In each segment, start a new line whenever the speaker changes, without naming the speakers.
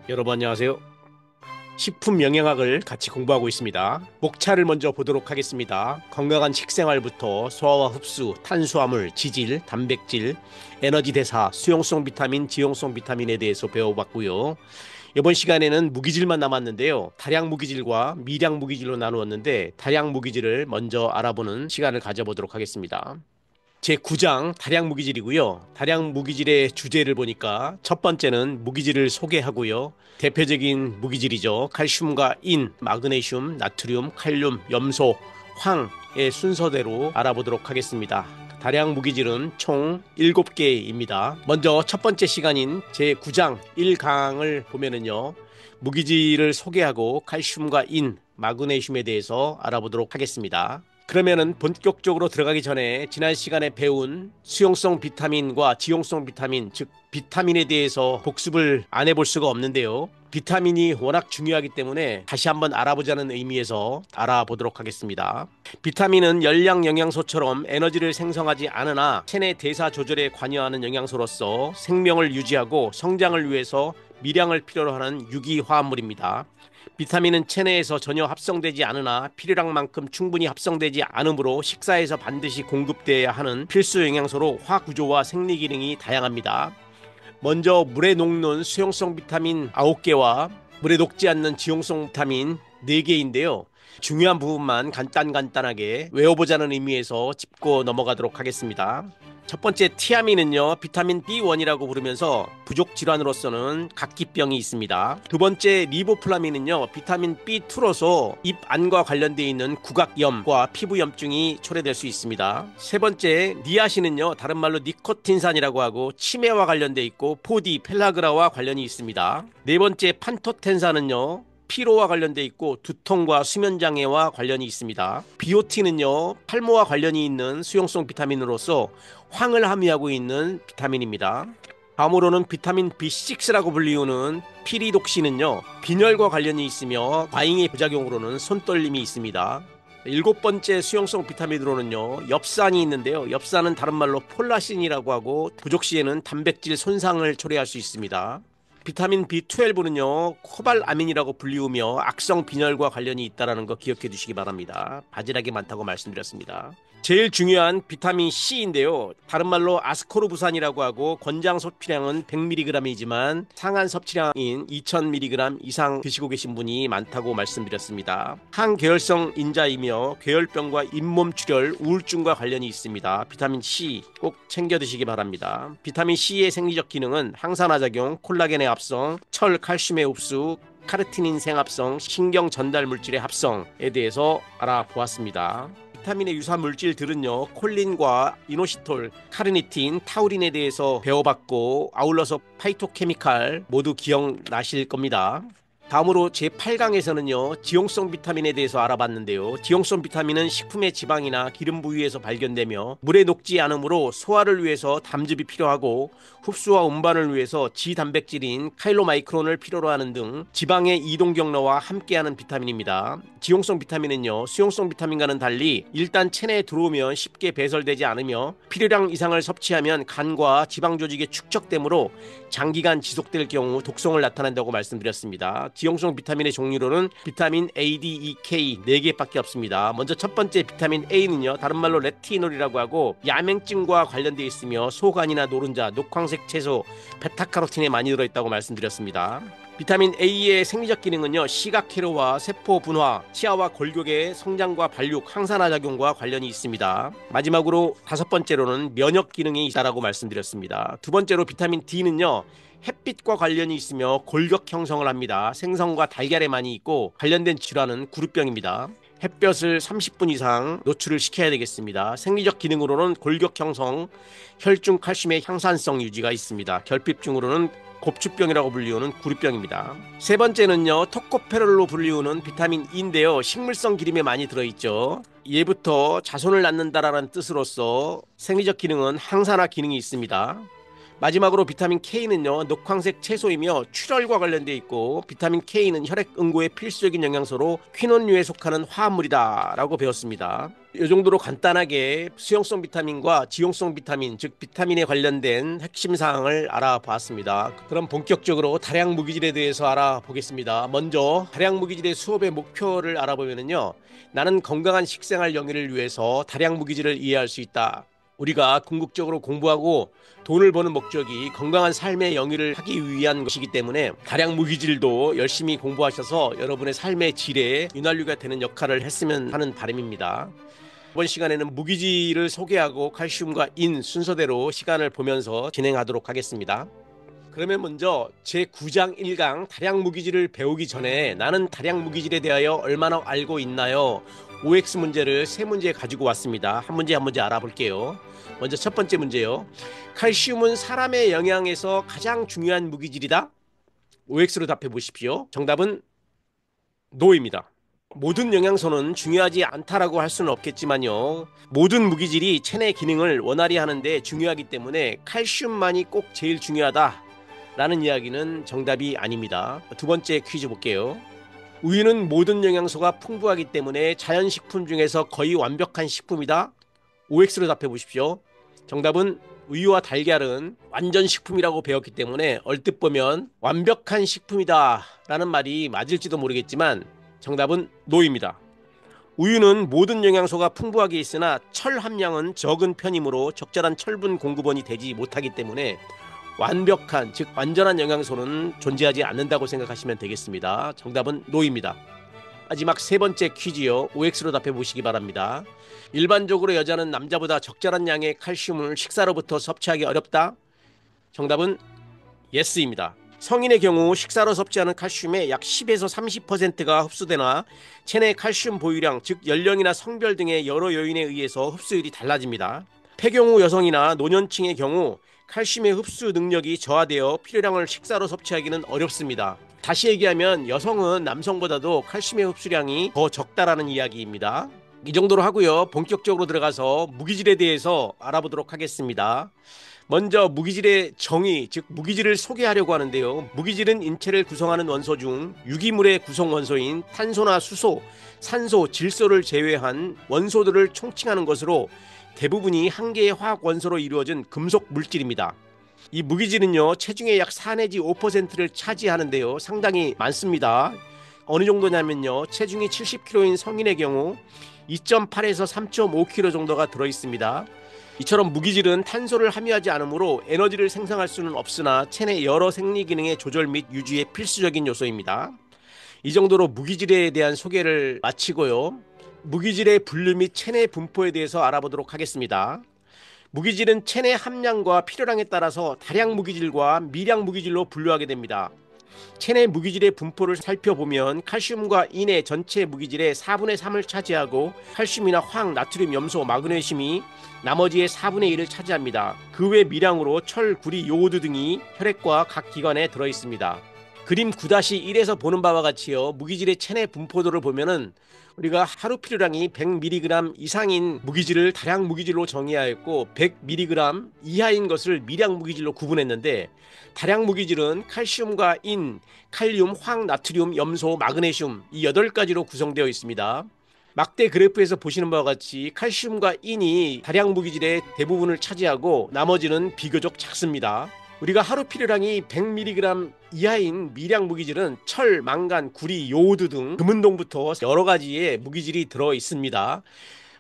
여러분 안녕하세요. 식품 영양학을 같이 공부하고 있습니다. 목차를 먼저 보도록 하겠습니다. 건강한 식생활부터 소화와 흡수, 탄수화물, 지질, 단백질, 에너지 대사, 수용성 비타민, 지용성 비타민에 대해서 배워봤고요. 이번 시간에는 무기질만 남았는데요. 다량 무기질과 미량 무기질로 나누었는데 다량 무기질을 먼저 알아보는 시간을 가져보도록 하겠습니다. 제9장 다량 무기질이고요. 다량 무기질의 주제를 보니까 첫 번째는 무기질을 소개하고요. 대표적인 무기질이죠. 칼슘과 인, 마그네슘, 나트륨, 칼륨, 염소, 황의 순서대로 알아보도록 하겠습니다. 다량 무기질은 총 7개입니다. 먼저 첫 번째 시간인 제9장 1강을 보면은요. 무기질을 소개하고 칼슘과 인, 마그네슘에 대해서 알아보도록 하겠습니다. 그러면은 본격적으로 들어가기 전에 지난 시간에 배운 수용성 비타민과 지용성 비타민, 즉 비타민에 대해서 복습을 안 해볼 수가 없는데요. 비타민이 워낙 중요하기 때문에 다시 한번 알아보자는 의미에서 알아보도록 하겠습니다. 비타민은 열량 영양소처럼 에너지를 생성하지 않으나 체내 대사 조절에 관여하는 영양소로서 생명을 유지하고 성장을 위해서 미량을 필요로 하는 유기화합물입니다. 비타민은 체내에서 전혀 합성되지 않으나 필요량 만큼 충분히 합성되지 않으므로 식사에서 반드시 공급돼야 하는 필수 영양소로 화구조와 생리 기능이 다양합니다. 먼저 물에 녹는 수용성 비타민 9개와 물에 녹지 않는 지용성 비타민 4개인데요. 중요한 부분만 간단하게 외워보자는 의미에서 짚고 넘어가도록 하겠습니다. 첫 번째 티아민은요, 비타민 B1이라고 부르면서 부족 질환으로서는 각기병이 있습니다. 두 번째 리보플라민은요, 비타민 B2로서 입 안과 관련되어 있는 구각염과 피부염증이 초래될 수 있습니다. 세 번째 니아신은요, 다른 말로 니코틴산이라고 하고 치매와 관련되어 있고 포디, 펠라그라와 관련이 있습니다. 네 번째 판토텐산은요, 피로와 관련돼 있고 두통과 수면장애와 관련이 있습니다. 비오틴은요, 탈모와 관련이 있는 수용성 비타민으로서 황을 함유하고 있는 비타민입니다. 다음으로는 비타민 B6라고 불리우는 피리독신은요, 빈혈과 관련이 있으며 과잉의 부작용으로는 손떨림이 있습니다. 일곱 번째 수용성 비타민으로는요, 엽산이 있는데요. 엽산은 다른 말로 폴라신이라고 하고 부족 시에는 단백질 손상을 초래할 수 있습니다. 비타민 B12는요, 코발아민이라고 불리우며 악성 빈혈과 관련이 있다는 거 기억해 두시기 바랍니다. 바지락이 많다고 말씀드렸습니다. 제일 중요한 비타민 C인데요. 다른 말로 아스코르부산이라고 하고 권장 섭취량은 100mg이지만 상한 섭취량인 2000mg 이상 드시고 계신 분이 많다고 말씀드렸습니다. 항계열성 인자이며 계열병과 잇몸 출혈, 우울증과 관련이 있습니다. 비타민 C 꼭 챙겨 드시기 바랍니다. 비타민 C의 생리적 기능은 항산화 작용, 콜라겐의 합성, 철, 칼슘의 흡수, 카르티닌 생합성, 신경 전달 물질의 합성에 대해서 알아보았습니다. 비타민의 유사 물질들은요, 콜린과 이노시톨, 카르니틴, 타우린에 대해서 배워봤고 아울러서 파이토케미칼 모두 기억나실 겁니다. 다음으로 제8강에서는요, 지용성 비타민에 대해서 알아봤는데요. 지용성 비타민은 식품의 지방이나 기름 부위에서 발견되며 물에 녹지 않으므로 소화를 위해서 담즙이 필요하고 흡수와 운반을 위해서 지단백질인 카일로마이크론을 필요로 하는 등 지방의 이동 경로와 함께하는 비타민입니다. 지용성 비타민은요, 수용성 비타민과는 달리 일단 체내에 들어오면 쉽게 배설되지 않으며 필요량 이상을 섭취하면 간과 지방 조직에 축적되므로 장기간 지속될 경우 독성을 나타낸다고 말씀드렸습니다. 지용성 비타민의 종류로는 비타민 A, D, E, K 4개밖에 없습니다. 먼저 첫 번째 비타민 A는요, 다른 말로 레티놀이라고 하고 야맹증과 관련되어 있으며 소간이나 노른자, 녹황색 채소, 베타카로틴에 많이 들어있다고 말씀드렸습니다. 비타민 A의 생리적 기능은요, 시각 회로와 세포 분화, 치아와 골격의 성장과 발육, 항산화 작용과 관련이 있습니다. 마지막으로 다섯 번째로는 면역 기능이 있다라고 말씀드렸습니다. 두 번째로 비타민 D는요, 햇빛과 관련이 있으며 골격 형성을 합니다. 생선과 달걀에 많이 있고 관련된 질환은 구루병입니다. 햇볕을 30분 이상 노출을 시켜야 되겠습니다. 생리적 기능으로는 골격 형성, 혈중 칼슘의 향산성 유지가 있습니다. 결핍증으로는 곱추병이라고 불리우는 구루병입니다. 세 번째는요, 토코페롤로 불리우는 비타민 E인데요. 식물성 기름에 많이 들어있죠. 얘부터 자손을 낳는다라는 뜻으로서 생리적 기능은 항산화 기능이 있습니다. 마지막으로 비타민 K는요, 녹황색 채소이며 출혈과 관련되어 있고 비타민 K는 혈액 응고의 필수적인 영양소로 퀴논류에 속하는 화합물이다 라고 배웠습니다. 이 정도로 간단하게 수용성 비타민과 지용성 비타민, 즉 비타민에 관련된 핵심 사항을 알아봤습니다. 그럼 본격적으로 다량 무기질에 대해서 알아보겠습니다. 먼저 다량 무기질의 수업의 목표를 알아보면요. 나는 건강한 식생활 영위를 위해서 다량 무기질을 이해할 수 있다. 우리가 궁극적으로 공부하고 돈을 버는 목적이 건강한 삶의 영위를 하기 위한 것이기 때문에 다량 무기질도 열심히 공부하셔서 여러분의 삶의 질에 윤활유가 되는 역할을 했으면 하는 바람입니다. 이번 시간에는 무기질을 소개하고 칼슘과 인 순서대로 시간을 보면서 진행하도록 하겠습니다. 그러면 먼저 제9장 1강 다량 무기질을 배우기 전에 나는 다량 무기질에 대하여 얼마나 알고 있나요? OX 문제를 세 문제 가지고 왔습니다. 한 문제 한 문제 알아볼게요. 먼저 첫 번째 문제요. 칼슘은 사람의 영양에서 가장 중요한 무기질이다? OX로 답해 보십시오. 정답은 NO입니다. 모든 영양소는 중요하지 않다라고 할 수는 없겠지만요. 모든 무기질이 체내 기능을 원활히 하는데 중요하기 때문에 칼슘만이 꼭 제일 중요하다라는 이야기는 정답이 아닙니다. 두 번째 퀴즈 볼게요. 우유는 모든 영양소가 풍부하기 때문에 자연식품 중에서 거의 완벽한 식품이다. OX로 답해 보십시오. 정답은 우유와 달걀은 완전 식품이라고 배웠기 때문에 얼뜻 보면 완벽한 식품이다 라는 말이 맞을지도 모르겠지만 정답은 NO입니다. 우유는 모든 영양소가 풍부하게 있으나 철 함량은 적은 편이므로 적절한 철분 공급원이 되지 못하기 때문에 완벽한, 즉 완전한 영양소는 존재하지 않는다고 생각하시면 되겠습니다. 정답은 NO입니다. 마지막 세 번째 퀴즈요. OX로 답해 보시기 바랍니다. 일반적으로 여자는 남자보다 적절한 양의 칼슘을 식사로부터 섭취하기 어렵다. 정답은 YES입니다. 성인의 경우 식사로 섭취하는 칼슘의 약 10에서 30%가 흡수되나 체내 칼슘 보유량, 즉 연령이나 성별 등의 여러 요인에 의해서 흡수율이 달라집니다. 폐경후 여성이나 노년층의 경우 칼슘의 흡수 능력이 저하되어 필요량을 식사로 섭취하기는 어렵습니다. 다시 얘기하면 여성은 남성보다도 칼슘의 흡수량이 더 적다라는 이야기입니다. 이 정도로 하고요. 본격적으로 들어가서 무기질에 대해서 알아보도록 하겠습니다. 먼저 무기질의 정의, 즉 무기질을 소개하려고 하는데요. 무기질은 인체를 구성하는 원소 중 유기물의 구성 원소인 탄소나 수소, 산소, 질소를 제외한 원소들을 총칭하는 것으로 대부분이 한 개의 화학 원소로 이루어진 금속 물질입니다. 이 무기질은요, 체중의 약 4 내지 5%를 차지하는데요. 상당히 많습니다. 어느 정도냐면요, 체중이 70kg인 성인의 경우 2.8에서 3.5kg 정도가 들어있습니다. 이처럼 무기질은 탄소를 함유하지 않으므로 에너지를 생성할 수는 없으나 체내 여러 생리 기능의 조절 및 유지에 필수적인 요소입니다. 이 정도로 무기질에 대한 소개를 마치고요. 무기질의 분류 및 체내 분포에 대해서 알아보도록 하겠습니다. 무기질은 체내 함량과 필요량에 따라서 다량 무기질과 미량 무기질로 분류하게 됩니다. 체내 무기질의 분포를 살펴보면 칼슘과 인의 전체 무기질의 4분의 3을 차지하고 칼슘이나 황, 나트륨, 염소, 마그네슘이 나머지의 4분의 1을 차지합니다. 그 외 미량으로 철, 구리, 요오드 등이 혈액과 각 기관에 들어있습니다. 그림 9-1에서 보는 바와 같이요. 무기질의 체내 분포도를 보면은 우리가 하루 필요량이 100mg 이상인 무기질을 다량 무기질로 정의하였고 100mg 이하인 것을 미량 무기질로 구분했는데 다량 무기질은 칼슘과 인, 칼륨, 황, 나트륨, 염소, 마그네슘 이 8가지로 구성되어 있습니다. 막대 그래프에서 보시는 바와 같이 칼슘과 인이 다량 무기질의 대부분을 차지하고 나머지는 비교적 작습니다. 우리가 하루 필요량이 100mg 이하인 미량 무기질은 철, 망간, 구리, 요오드 등 금은동부터 여러 가지의 무기질이 들어 있습니다.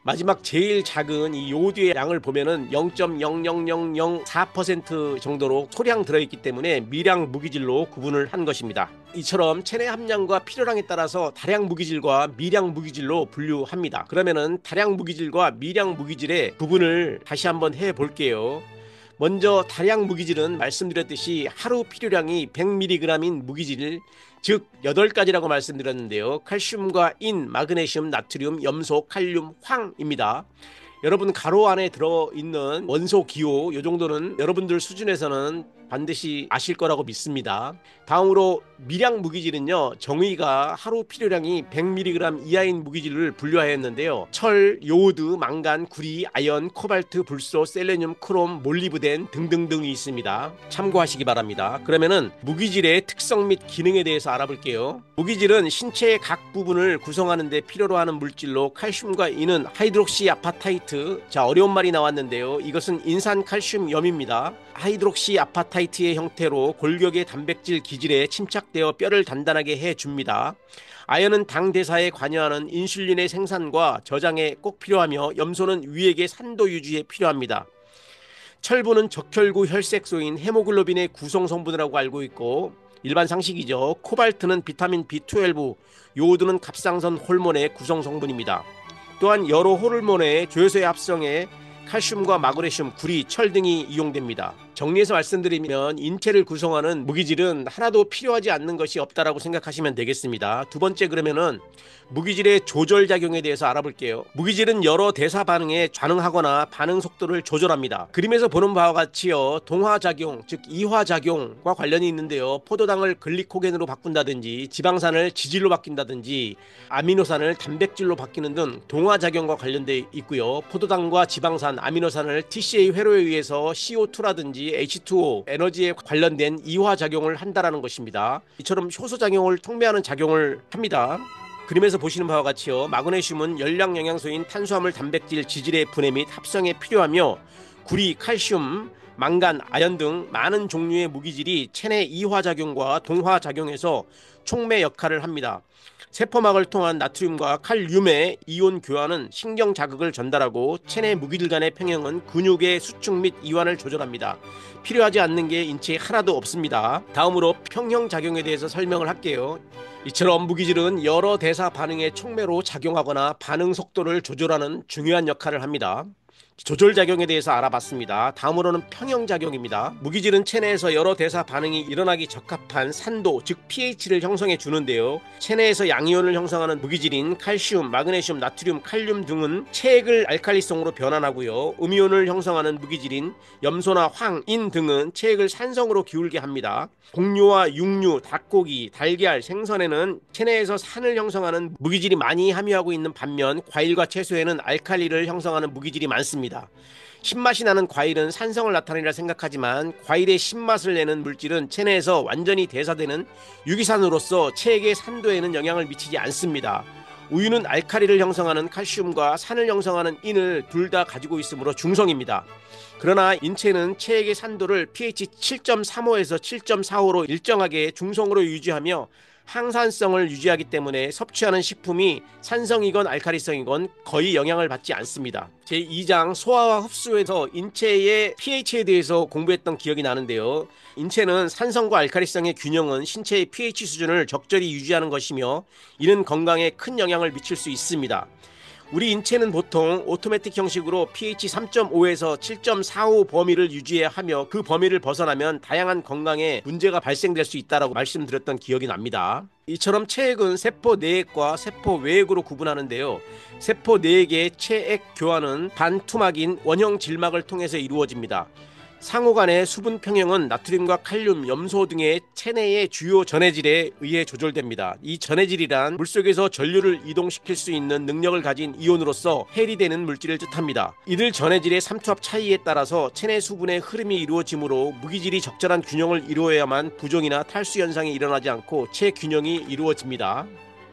마지막 제일 작은 이 요오드의 양을 보면은 0.00004% 정도로 소량 들어있기 때문에 미량 무기질로 구분을 한 것입니다. 이처럼 체내 함량과 필요량에 따라서 다량 무기질과 미량 무기질로 분류합니다. 그러면은 다량 무기질과 미량 무기질의 구분을 다시 한번 해 볼게요. 먼저 다량 무기질은 말씀드렸듯이 하루 필요량이 100mg인 무기질, 즉 8가지라고 말씀드렸는데요. 칼슘과 인, 마그네슘, 나트륨, 염소, 칼륨, 황입니다. 여러분 가로 안에 들어있는 원소 기호 요 정도는 여러분들 수준에서는 반드시 아실 거라고 믿습니다. 다음으로 미량 무기질은요, 정의가 하루 필요량이 100mg 이하인 무기질을 분류하였는데요. 철, 요오드, 망간, 구리, 아연, 코발트, 불소, 셀레늄, 크롬, 몰리브덴 등등등이 있습니다. 참고하시기 바랍니다. 그러면은 무기질의 특성 및 기능에 대해서 알아볼게요. 무기질은 신체의 각 부분을 구성하는 데 필요로 하는 물질로 칼슘과 인은 하이드록시 아파타이트, 자 어려운 말이 나왔는데요. 이것은 인산칼슘염입니다. 하이드록시 아파타이트의 형태로 골격의 단백질 기질에 침착되어 뼈를 단단하게 해줍니다. 아연은 당 대사에 관여하는 인슐린의 생산과 저장에 꼭 필요하며 염소는 위액의 산도 유지에 필요합니다. 철분은 적혈구 혈색소인 헤모글로빈의 구성 성분이라고 알고 있고 일반 상식이죠. 코발트는 비타민 B12, 요오드는 갑상선 호르몬의 구성 성분입니다. 또한 여러 호르몬의 조효소의 합성에 칼슘과 마그네슘, 구리, 철 등이 이용됩니다. 정리해서 말씀드리면 인체를 구성하는 무기질은 하나도 필요하지 않는 것이 없다라고 생각하시면 되겠습니다. 두 번째, 그러면은 무기질의 조절작용에 대해서 알아볼게요. 무기질은 여러 대사 반응에 반응하거나 반응 속도를 조절합니다. 그림에서 보는 바와 같이요, 동화작용, 즉 이화작용과 관련이 있는데요. 포도당을 글리코겐으로 바꾼다든지 지방산을 지질로 바뀐다든지 아미노산을 단백질로 바뀌는 등 동화작용과 관련돼 있고요. 포도당과 지방산, 아미노산을 TCA 회로에 의해서 CO2라든지 H2O, 에너지에 관련된 이화작용을 한다라는 것입니다. 이처럼 효소작용을 촉매하는 작용을 합니다. 그림에서 보시는 바와 같이요, 마그네슘은 열량 영양소인 탄수화물, 단백질, 지질의 분해 및 합성에 필요하며 구리, 칼슘, 망간, 아연 등 많은 종류의 무기질이 체내 이화작용과 동화작용에서 촉매 역할을 합니다. 세포막을 통한 나트륨과 칼륨의 이온 교환은 신경 자극을 전달하고 체내 무기질 간의 평형은 근육의 수축 및 이완을 조절합니다. 필요하지 않는 게 인체에 하나도 없습니다. 다음으로 평형 작용에 대해서 설명을 할게요. 이처럼 무기질은 여러 대사 반응의 촉매로 작용하거나 반응 속도를 조절하는 중요한 역할을 합니다. 조절작용에 대해서 알아봤습니다. 다음으로는 평형작용입니다. 무기질은 체내에서 여러 대사 반응이 일어나기 적합한 산도, 즉 pH를 형성해 주는데요. 체내에서 양이온을 형성하는 무기질인 칼슘, 마그네슘, 나트륨, 칼륨 등은 체액을 알칼리성으로 변환하고요. 음이온을 형성하는 무기질인 염소나 황, 인 등은 체액을 산성으로 기울게 합니다. 곡류와 육류, 닭고기, 달걀, 생선에는 체내에서 산을 형성하는 무기질이 많이 함유하고 있는 반면 과일과 채소에는 알칼리를 형성하는 무기질이 많습니다. 신맛이 나는 과일은 산성을 나타내리라 생각하지만 과일의 신맛을 내는 물질은 체내에서 완전히 대사되는 유기산으로서 체액의 산도에는 영향을 미치지 않습니다. 우유는 알칼리를 형성하는 칼슘과 산을 형성하는 인을 둘 다 가지고 있으므로 중성입니다. 그러나 인체는 체액의 산도를 pH 7.35에서 7.45로 일정하게 중성으로 유지하며 항산성을 유지하기 때문에 섭취하는 식품이 산성이건 알칼리성이건 거의 영향을 받지 않습니다. 제2장 소화와 흡수에서 인체의 pH에 대해서 공부했던 기억이 나는데요. 인체는 산성과 알칼리성의 균형은 신체의 pH 수준을 적절히 유지하는 것이며 이는 건강에 큰 영향을 미칠 수 있습니다. 우리 인체는 보통 오토매틱 형식으로 pH 3.5에서 7.45 범위를 유지해야 하며 그 범위를 벗어나면 다양한 건강에 문제가 발생될 수 있다고 말씀드렸던 기억이 납니다. 이처럼 체액은 세포 내액과 세포 외액으로 구분하는데요. 세포 내액의 체액 교환은 반투막인 원형 질막을 통해서 이루어집니다. 상호 간의 수분 평형은 나트륨과 칼륨, 염소 등의 체내의 주요 전해질에 의해 조절됩니다. 이 전해질이란 물속에서 전류를 이동시킬 수 있는 능력을 가진 이온으로서 해리되는 물질을 뜻합니다. 이들 전해질의 삼투압 차이에 따라서 체내 수분의 흐름이 이루어지므로 무기질이 적절한 균형을 이루어야만 부종이나 탈수 현상이 일어나지 않고 체균형이 이루어집니다.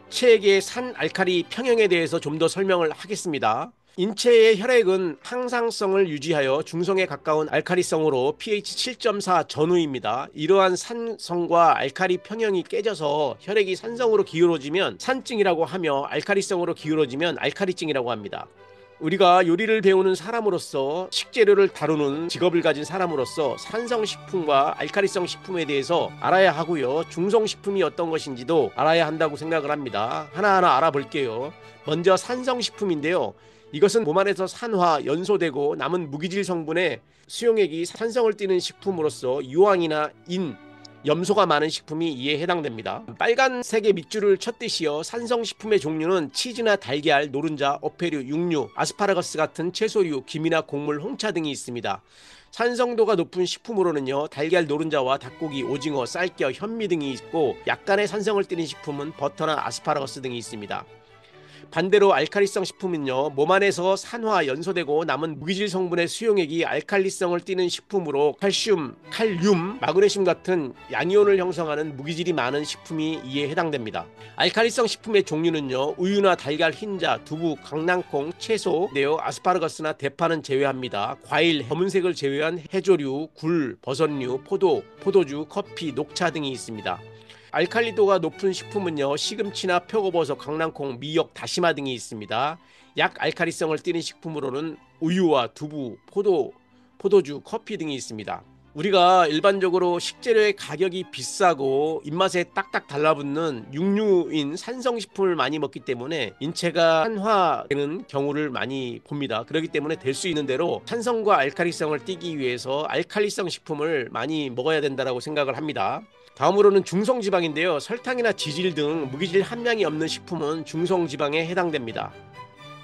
체액의 산 알칼리 평형에 대해서 좀 더 설명을 하겠습니다. 인체의 혈액은 항상성을 유지하여 중성에 가까운 알칼리성으로 pH 7.4 전후입니다. 이러한 산성과 알칼리 평형이 깨져서 혈액이 산성으로 기울어지면 산증이라고 하며 알칼리성으로 기울어지면 알칼리증이라고 합니다. 우리가 요리를 배우는 사람으로서 식재료를 다루는 직업을 가진 사람으로서 산성식품과 알칼리성 식품에 대해서 알아야 하고요. 중성식품이 어떤 것인지도 알아야 한다고 생각을 합니다. 하나하나 알아볼게요. 먼저 산성식품인데요. 이것은 몸 안에서 산화, 연소되고 남은 무기질 성분의 수용액이 산성을 띠는 식품으로서 유황이나 인, 염소가 많은 식품이 이에 해당됩니다. 빨간색의 밑줄을 쳤듯이요. 산성식품의 종류는 치즈나 달걀, 노른자, 어패류, 육류, 아스파라거스 같은 채소류, 김이나 곡물, 홍차 등이 있습니다. 산성도가 높은 식품으로는요, 달걀, 노른자와 닭고기, 오징어, 쌀겨, 현미 등이 있고, 약간의 산성을 띠는 식품은 버터나 아스파라거스 등이 있습니다. 반대로 알칼리성 식품은요, 몸 안에서 산화 연소되고 남은 무기질 성분의 수용액이 알칼리성을 띠는 식품으로 칼슘, 칼륨, 마그네슘 같은 양이온을 형성하는 무기질이 많은 식품이 이에 해당됩니다. 알칼리성 식품의 종류는요, 우유나 달걀, 흰자, 두부, 강낭콩, 채소인데요, 아스파라거스나 대파는 제외합니다. 과일, 검은색을 제외한 해조류, 굴, 버섯류, 포도, 포도주, 커피, 녹차 등이 있습니다. 알칼리도가 높은 식품은요, 시금치나 표고버섯, 강낭콩, 미역, 다시마 등이 있습니다. 약 알칼리성을 띠는 식품으로는 우유와 두부, 포도주, 커피 등이 있습니다. 우리가 일반적으로 식재료의 가격이 비싸고 입맛에 딱딱 달라붙는 육류인 산성식품을 많이 먹기 때문에 인체가 산화되는 경우를 많이 봅니다. 그렇기 때문에 될 수 있는 대로 산성과 알칼리성을 띠기 위해서 알칼리성 식품을 많이 먹어야 된다고 생각을 합니다. 다음으로는 중성지방인데요. 설탕이나 지질 등 무기질 함량이 없는 식품은 중성지방에 해당됩니다.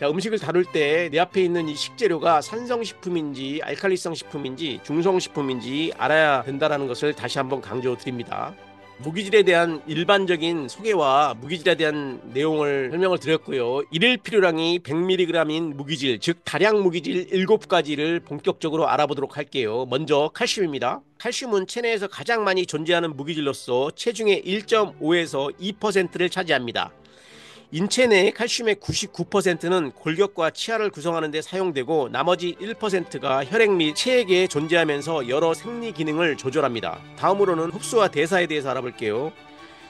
자, 음식을 다룰 때 내 앞에 있는 이 식재료가 산성식품인지 알칼리성 식품인지 중성식품인지 알아야 된다는 것을 다시 한번 강조드립니다. 무기질에 대한 일반적인 소개와 무기질에 대한 내용을 설명을 드렸고요. 일일 필요량이 100mg인 무기질, 즉 다량 무기질 7가지를 본격적으로 알아보도록 할게요. 먼저 칼슘입니다. 칼슘은 체내에서 가장 많이 존재하는 무기질로서 체중의 1.5에서 2%를 차지합니다. 인체 내 칼슘의 99%는 골격과 치아를 구성하는 데 사용되고 나머지 1%가 혈액 및 체액에 존재하면서 여러 생리 기능을 조절합니다. 다음으로는 흡수와 대사에 대해서 알아볼게요.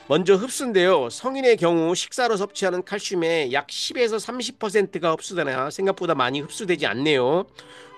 먼저 흡수인데요. 성인의 경우 식사로 섭취하는 칼슘의 약 10에서 30%가 흡수되나 생각보다 많이 흡수되지 않네요.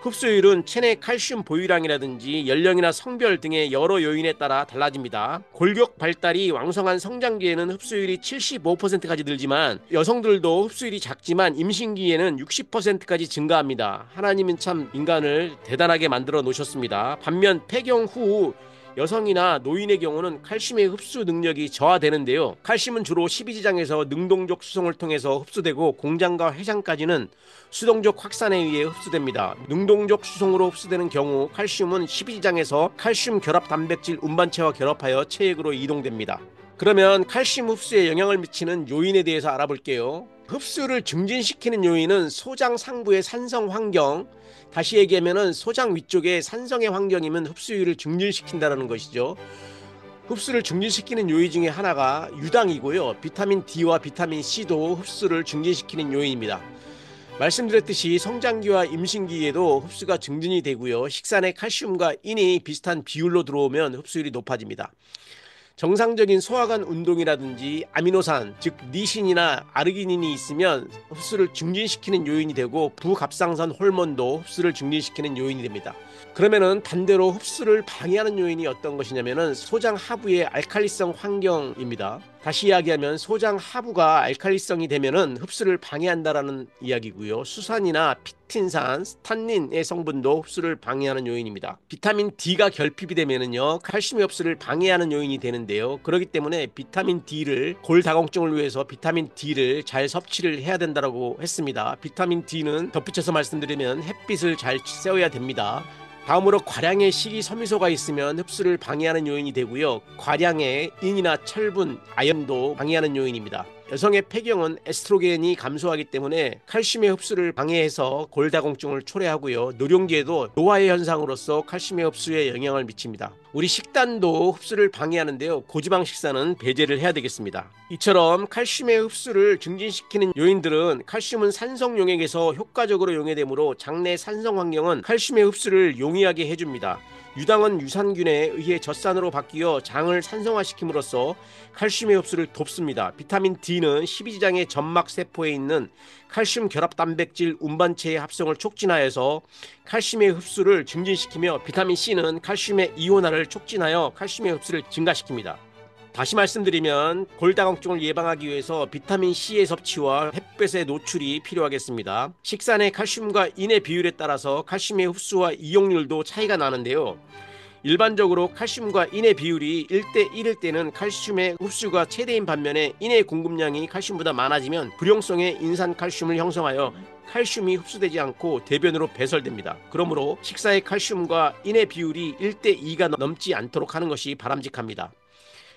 흡수율은 체내 칼슘 보유량이라든지 연령이나 성별 등의 여러 요인에 따라 달라집니다. 골격 발달이 왕성한 성장기에는 흡수율이 75%까지 늘지만 여성들도 흡수율이 작지만 임신기에는 60%까지 증가합니다. 하나님은 참 인간을 대단하게 만들어 놓으셨습니다. 반면 폐경 후 여성이나 노인의 경우는 칼슘의 흡수 능력이 저하되는데요. 칼슘은 주로 십이지장에서 능동적 수송을 통해서 흡수되고 공장과 회장까지는 수동적 확산에 의해 흡수됩니다. 능동적 수송으로 흡수되는 경우 칼슘은 십이지장에서 칼슘 결합 단백질 운반체와 결합하여 체액으로 이동됩니다. 그러면 칼슘 흡수에 영향을 미치는 요인에 대해서 알아볼게요. 흡수를 증진시키는 요인은 소장 상부의 산성 환경, 다시 얘기하면 소장 위쪽에 산성의 환경이면 흡수율을 증진시킨다는 것이죠. 흡수를 증진시키는 요인 중에 하나가 유당이고요. 비타민 D와 비타민 C도 흡수를 증진시키는 요인입니다. 말씀드렸듯이 성장기와 임신기에도 흡수가 증진이 되고요. 식사 내 칼슘과 인이 비슷한 비율로 들어오면 흡수율이 높아집니다. 정상적인 소화관 운동이라든지 아미노산, 즉 니신이나 아르기닌이 있으면 흡수를 증진시키는 요인이 되고 부갑상선 호르몬도 흡수를 증진시키는 요인이 됩니다. 그러면은 반대로 흡수를 방해하는 요인이 어떤 것이냐면은 소장 하부의 알칼리성 환경입니다. 다시 이야기하면 소장 하부가 알칼리성이 되면은 흡수를 방해한다라는 이야기고요. 수산이나 피틴산, 스탄닌의 성분도 흡수를 방해하는 요인입니다. 비타민 D가 결핍이 되면은요, 칼슘의 흡수를 방해하는 요인이 되는데요. 그렇기 때문에 비타민 D를 골다공증을 위해서 비타민 D를 잘 섭취를 해야 된다고 했습니다. 비타민 D는 덧붙여서 말씀드리면 햇빛을 잘 쐬어야 됩니다. 다음으로 과량의 식이섬유소가 있으면 흡수를 방해하는 요인이 되고요. 과량의 인이나 철분, 아연도 방해하는 요인입니다. 여성의 폐경은 에스트로겐이 감소하기 때문에 칼슘의 흡수를 방해해서 골다공증을 초래하고요. 노령기에도 노화의 현상으로서 칼슘의 흡수에 영향을 미칩니다. 우리 식단도 흡수를 방해하는데요. 고지방 식사는 배제를 해야 되겠습니다. 이처럼 칼슘의 흡수를 증진시키는 요인들은 칼슘은 산성 용액에서 효과적으로 용해되므로 장내 산성 환경은 칼슘의 흡수를 용이하게 해줍니다. 유당은 유산균에 의해 젖산으로 바뀌어 장을 산성화시킴으로써 칼슘의 흡수를 돕습니다. 비타민 D는 십이지장의 점막 세포에 있는 칼슘 결합 단백질 운반체의 합성을 촉진하여서 칼슘의 흡수를 증진시키며 비타민 C는 칼슘의 이온화를 촉진하여 칼슘의 흡수를 증가시킵니다. 다시 말씀드리면 골다공증을 예방하기 위해서 비타민 C의 섭취와 햇볕의 노출이 필요하겠습니다. 식사 내 칼슘과 인의 비율에 따라서 칼슘의 흡수와 이용률도 차이가 나는데요. 일반적으로 칼슘과 인의 비율이 1대 1일 때는 칼슘의 흡수가 최대인 반면에 인의 공급량이 칼슘보다 많아지면 불용성의 인산칼슘을 형성하여 칼슘이 흡수되지 않고 대변으로 배설됩니다. 그러므로 식사의 칼슘과 인의 비율이 1대 2가 넘지 않도록 하는 것이 바람직합니다.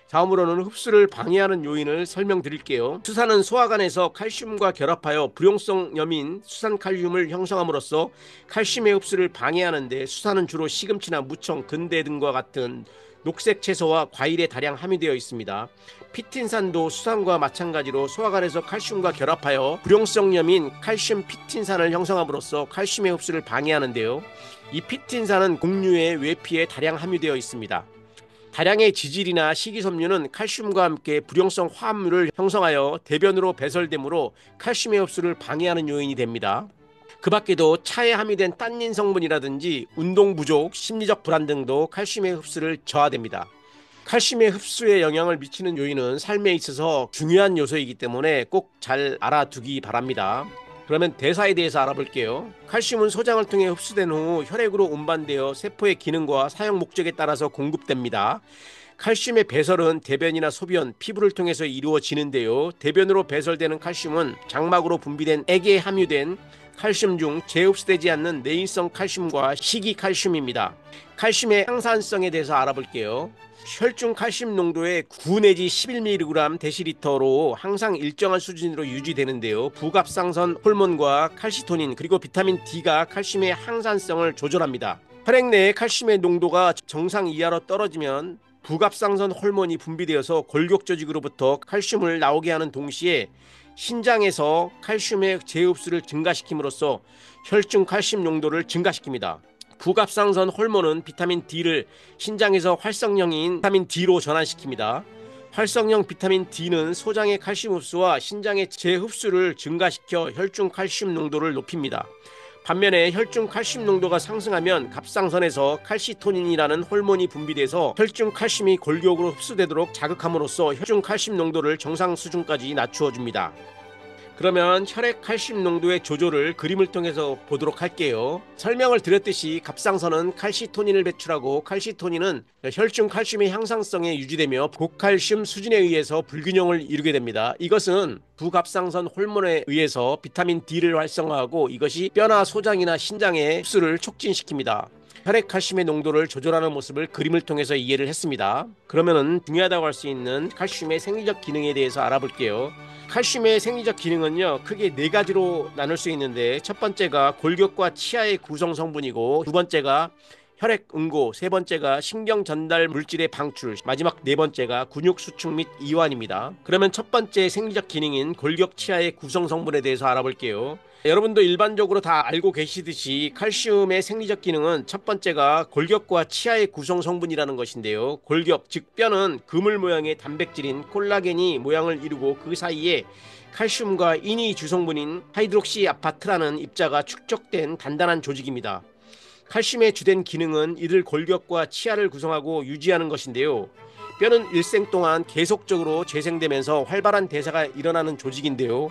다음으로는 흡수를 방해하는 요인을 설명드릴게요. 수산은 소화관에서 칼슘과 결합하여 불용성염인 수산칼륨을 형성함으로써 칼슘의 흡수를 방해하는데, 수산은 주로 시금치나 무청, 근대 등과 같은 녹색 채소와 과일에 다량 함유되어 있습니다. 피틴산도 수산과 마찬가지로 소화관에서 칼슘과 결합하여 불용성염인 칼슘 피틴산을 형성함으로써 칼슘의 흡수를 방해하는데요. 이 피틴산은 곡류의 외피에 다량 함유되어 있습니다. 다량의 지질이나 식이섬유는 칼슘과 함께 불용성 화합물을 형성하여 대변으로 배설되므로 칼슘의 흡수를 방해하는 요인이 됩니다. 그 밖에도 차에 함유된 탄닌 성분이라든지 운동 부족, 심리적 불안 등도 칼슘의 흡수를 저하됩니다. 칼슘의 흡수에 영향을 미치는 요인은 삶에 있어서 중요한 요소이기 때문에 꼭 잘 알아두기 바랍니다. 그러면 대사에 대해서 알아볼게요. 칼슘은 소장을 통해 흡수된 후 혈액으로 운반되어 세포의 기능과 사용 목적에 따라서 공급됩니다. 칼슘의 배설은 대변이나 소변, 피부를 통해서 이루어지는데요. 대변으로 배설되는 칼슘은 장막으로 분비된 액에 함유된 칼슘 중 재흡수되지 않는 내인성 칼슘과 식이칼슘입니다. 칼슘의 항산성에 대해서 알아볼게요. 혈중 칼슘 농도의 9 내지 11mg 데시리터로 항상 일정한 수준으로 유지되는데요. 부갑상선 호르몬과 칼시토닌 그리고 비타민 D가 칼슘의 항산성을 조절합니다. 혈액 내의 칼슘의 농도가 정상 이하로 떨어지면 부갑상선 호르몬이 분비되어서 골격 조직으로부터 칼슘을 나오게 하는 동시에 신장에서 칼슘의 재흡수를 증가시킴으로써 혈중 칼슘 농도를 증가시킵니다. 부갑상선 호르몬은 비타민 D를 신장에서 활성형인 비타민 D로 전환시킵니다. 활성형 비타민 D는 소장의 칼슘 흡수와 신장의 재흡수를 증가시켜 혈중 칼슘 농도를 높입니다. 반면에 혈중 칼슘 농도가 상승하면 갑상선에서 칼시토닌이라는 호르몬이 분비돼서 혈중 칼슘이 골격으로 흡수되도록 자극함으로써 혈중 칼슘 농도를 정상 수준까지 낮추어 줍니다. 그러면 혈액 칼슘 농도의 조절을 그림을 통해서 보도록 할게요. 설명을 드렸듯이 갑상선은 칼시토닌을 배출하고, 칼시토닌은 혈중 칼슘의 향상성에 유지되며 고칼슘 수준에 의해서 불균형을 이루게 됩니다. 이것은 부갑상선 호르몬에 의해서 비타민 D를 활성화하고 이것이 뼈나 소장이나 신장의 흡수를 촉진시킵니다. 혈액 칼슘의 농도를 조절하는 모습을 그림을 통해서 이해를 했습니다. 그러면은 중요하다고 할 수 있는 칼슘의 생리적 기능에 대해서 알아볼게요. 칼슘의 생리적 기능은요, 크게 4가지로 나눌 수 있는데, 첫 번째가 골격과 치아의 구성 성분이고, 두 번째가 혈액 응고, 세 번째가 신경 전달 물질의 방출, 마지막 네 번째가 근육 수축 및 이완입니다. 그러면 첫 번째 생리적 기능인 골격 치아의 구성 성분에 대해서 알아볼게요. 여러분도 일반적으로 다 알고 계시듯이 칼슘의 생리적 기능은 첫 번째가 골격과 치아의 구성 성분이라는 것인데요. 골격, 즉 뼈는 그물 모양의 단백질인 콜라겐이 모양을 이루고 그 사이에 칼슘과 인이 주성분인 하이드록시 아파트라는 입자가 축적된 단단한 조직입니다. 칼슘의 주된 기능은 이들 골격과 치아를 구성하고 유지하는 것인데요. 뼈는 일생 동안 계속적으로 재생되면서 활발한 대사가 일어나는 조직인데요.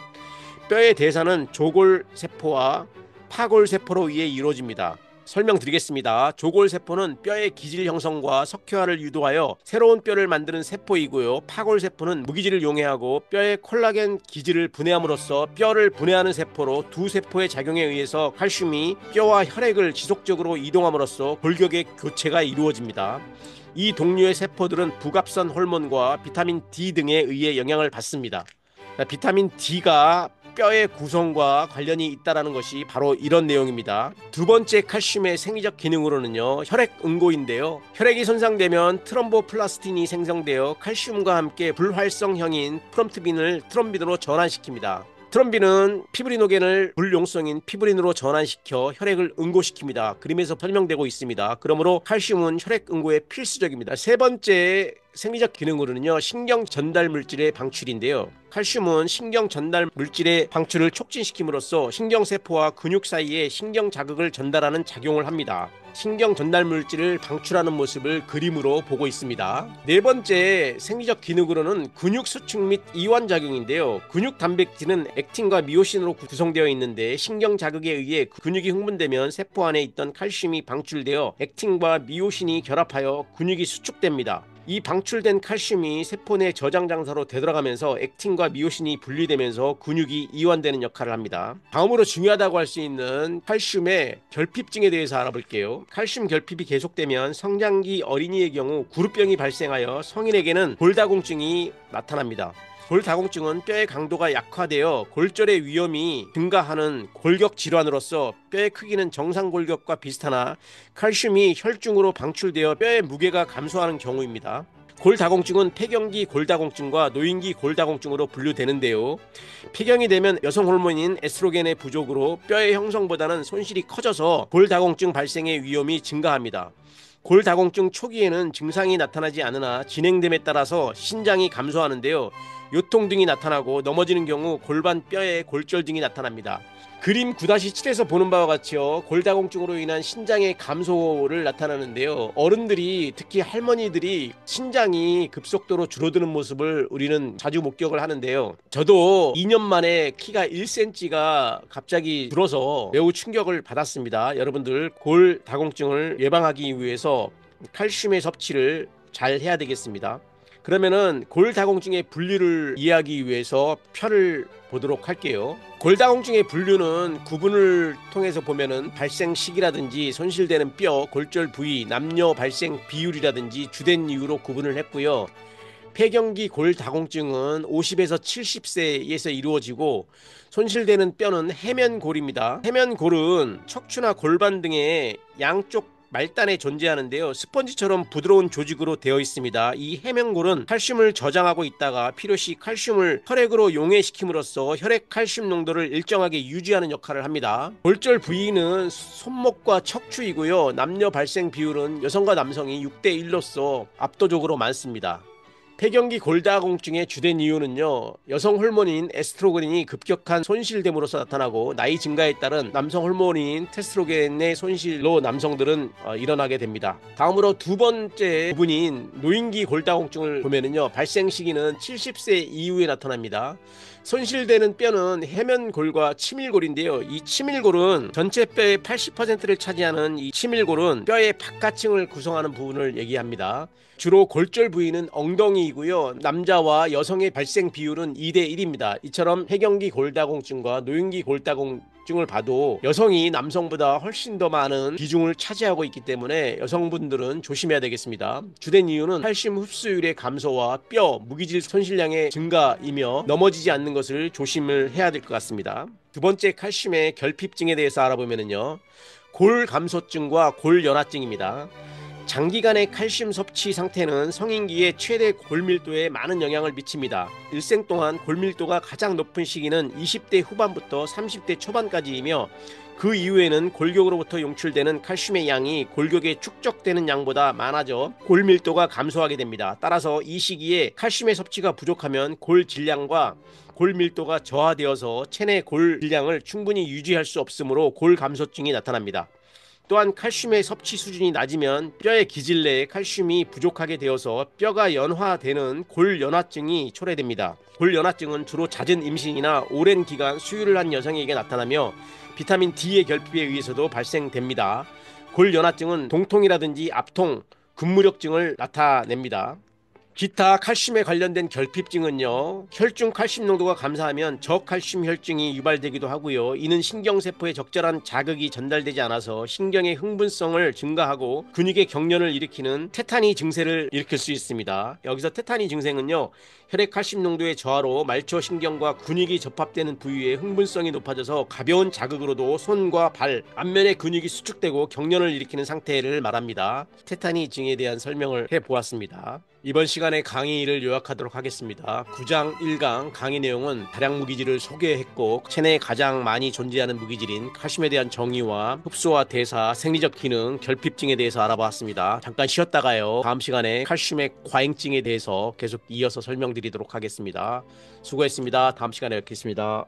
뼈의 대사는 조골세포와 파골세포로 의해 이루어집니다. 설명드리겠습니다. 조골세포는 뼈의 기질 형성과 석회화를 유도하여 새로운 뼈를 만드는 세포이고요. 파골세포는 무기질을 용해하고 뼈의 콜라겐 기질을 분해함으로써 뼈를 분해하는 세포로, 두 세포의 작용에 의해서 칼슘이 뼈와 혈액을 지속적으로 이동함으로써 골격의 교체가 이루어집니다. 이 동류의 세포들은 부갑선 호르몬과 비타민 D 등에 의해 영향을 받습니다. 비타민 D가 뼈의 구성과 관련이 있다는 것이 바로 이런 내용입니다. 두 번째 칼슘의 생리적 기능으로는요, 혈액 응고인데요. 혈액이 손상되면 트롬보플라스틴이 생성되어 칼슘과 함께 불활성형인 프롬트빈을 트롬빈으로 전환시킵니다. 트롬빈은 피브리노겐을 불용성인 피브린으로 전환시켜 혈액을 응고시킵니다. 그림에서 설명되고 있습니다. 그러므로 칼슘은 혈액 응고에 필수적입니다. 세 번째 생리적 기능으로는요, 신경 전달 물질의 방출인데요. 칼슘은 신경 전달 물질의 방출을 촉진시킴으로써 신경세포와 근육 사이에 신경 자극을 전달하는 작용을 합니다. 신경 전달 물질을 방출하는 모습을 그림으로 보고 있습니다. 네 번째 생리적 기능으로는 근육 수축 및 이완 작용인데요. 근육 단백질은 액틴과 미오신으로 구성되어 있는데 신경 자극에 의해 근육이 흥분되면 세포 안에 있던 칼슘이 방출되어 액틴과 미오신이 결합하여 근육이 수축됩니다. 이 방출된 칼슘이 세포 내 저장 장소로 되돌아가면서 액틴과 미오신이 분리되면서 근육이 이완되는 역할을 합니다. 다음으로 중요하다고 할 수 있는 칼슘의 결핍증에 대해서 알아볼게요. 칼슘 결핍이 계속되면 성장기 어린이의 경우 구루병이 발생하여 성인에게는 골다공증이 나타납니다. 골다공증은 뼈의 강도가 약화되어 골절의 위험이 증가하는 골격 질환으로서 뼈의 크기는 정상 골격과 비슷하나 칼슘이 혈중으로 방출되어 뼈의 무게가 감소하는 경우입니다. 골다공증은 폐경기 골다공증과 노인기 골다공증으로 분류되는데요. 폐경이 되면 여성 호르몬인 에스트로겐의 부족으로 뼈의 형성보다는 손실이 커져서 골다공증 발생의 위험이 증가합니다. 골다공증 초기에는 증상이 나타나지 않으나 진행됨에 따라서 신장이 감소하는데요. 요통 등이 나타나고 넘어지는 경우 골반 뼈에 골절 등이 나타납니다. 그림 9-7에서 보는 바와 같이요, 골다공증으로 인한 신장의 감소를 나타나는데요. 어른들이, 특히 할머니들이 신장이 급속도로 줄어드는 모습을 우리는 자주 목격을 하는데요. 저도 2년 만에 키가 1cm가 갑자기 줄어서 매우 충격을 받았습니다. 여러분들 골다공증을 예방하기 위해서 칼슘의 섭취를 잘 해야 되겠습니다. 그러면은 골다공증의 분류를 이해하기 위해서 표를 보도록 할게요. 골다공증의 분류는 구분을 통해서 보면은 발생 시기라든지 손실되는 뼈, 골절 부위, 남녀 발생 비율이라든지 주된 이유로 구분을 했고요. 폐경기 골다공증은 50에서 70세에서 이루어지고 손실되는 뼈는 해면골입니다. 해면골은 척추나 골반 등의 양쪽 말단에 존재하는데요. 스펀지처럼 부드러운 조직으로 되어 있습니다. 이 해면골은 칼슘을 저장하고 있다가 필요시 칼슘을 혈액으로 용해시킴으로써 혈액 칼슘 농도를 일정하게 유지하는 역할을 합니다. 골절 부위는 손목과 척추이고요. 남녀 발생 비율은 여성과 남성이 6:1로서 압도적으로 많습니다. 폐경기 골다공증의 주된 이유는요, 여성 호르몬인 에스트로겐이 급격한 손실됨으로써 나타나고 나이 증가에 따른 남성 호르몬인 테스트로겐의 손실로 남성들은 일어나게 됩니다. 다음으로 두 번째 부분인 노인기 골다공증을 보면은요, 발생 시기는 70세 이후에 나타납니다. 손실되는 뼈는 해면골과 치밀골인데요. 이 치밀골은 전체 뼈의 80%를 차지하는 이 치밀골은 뼈의 바깥층을 구성하는 부분을 얘기합니다. 주로 골절 부위는 엉덩이이고요. 남자와 여성의 발생 비율은 2:1입니다. 이처럼 폐경기 골다공증과 노인기 골다공증을 봐도 여성이 남성보다 훨씬 더 많은 비중을 차지하고 있기 때문에 여성분들은 조심해야 되겠습니다. 주된 이유는 칼슘 흡수율의 감소와 뼈, 무기질 손실량의 증가이며 넘어지지 않는 것을 조심을 해야 될 것 같습니다. 두 번째 칼슘의 결핍증에 대해서 알아보면요, 골감소증과 골연화증입니다. 장기간의 칼슘 섭취 상태는 성인기의 최대 골밀도에 많은 영향을 미칩니다. 일생 동안 골밀도가 가장 높은 시기는 20대 후반부터 30대 초반까지이며 그 이후에는 골격으로부터 용출되는 칼슘의 양이 골격에 축적되는 양보다 많아져 골밀도가 감소하게 됩니다. 따라서 이 시기에 칼슘의 섭취가 부족하면 골 질량과 골밀도가 저하되어서 체내 골 질량을 충분히 유지할 수 없으므로 골감소증이 나타납니다. 또한 칼슘의 섭취 수준이 낮으면 뼈의 기질 내에 칼슘이 부족하게 되어서 뼈가 연화되는 골연화증이 초래됩니다. 골연화증은 주로 잦은 임신이나 오랜 기간 수유를 한 여성에게 나타나며 비타민 D의 결핍에 의해서도 발생됩니다. 골연화증은 동통이라든지 압통, 근무력증을 나타냅니다. 기타 칼슘에 관련된 결핍증은요, 혈중 칼슘 농도가 감소하면 저칼슘 혈증이 유발되기도 하고요. 이는 신경세포에 적절한 자극이 전달되지 않아서 신경의 흥분성을 증가하고 근육의 경련을 일으키는 테타니 증세를 일으킬 수 있습니다. 여기서 테타니 증세는요, 혈액 칼슘 농도의 저하로 말초 신경과 근육이 접합되는 부위의 흥분성이 높아져서 가벼운 자극으로도 손과 발, 안면의 근육이 수축되고 경련을 일으키는 상태를 말합니다. 테타니 증에 대한 설명을 해보았습니다. 이번 시간에 시간의 강의를 요약하도록 하겠습니다. 9장 1강 강의 내용은 다량 무기질을 소개했고 체내에 가장 많이 존재하는 무기질인 칼슘에 대한 정의와 흡수와 대사, 생리적 기능, 결핍증에 대해서 알아봤습니다. 잠깐 쉬었다가요. 다음 시간에 칼슘의 과잉증에 대해서 계속 이어서 설명드리도록 하겠습니다. 수고했습니다. 다음 시간에 뵙겠습니다.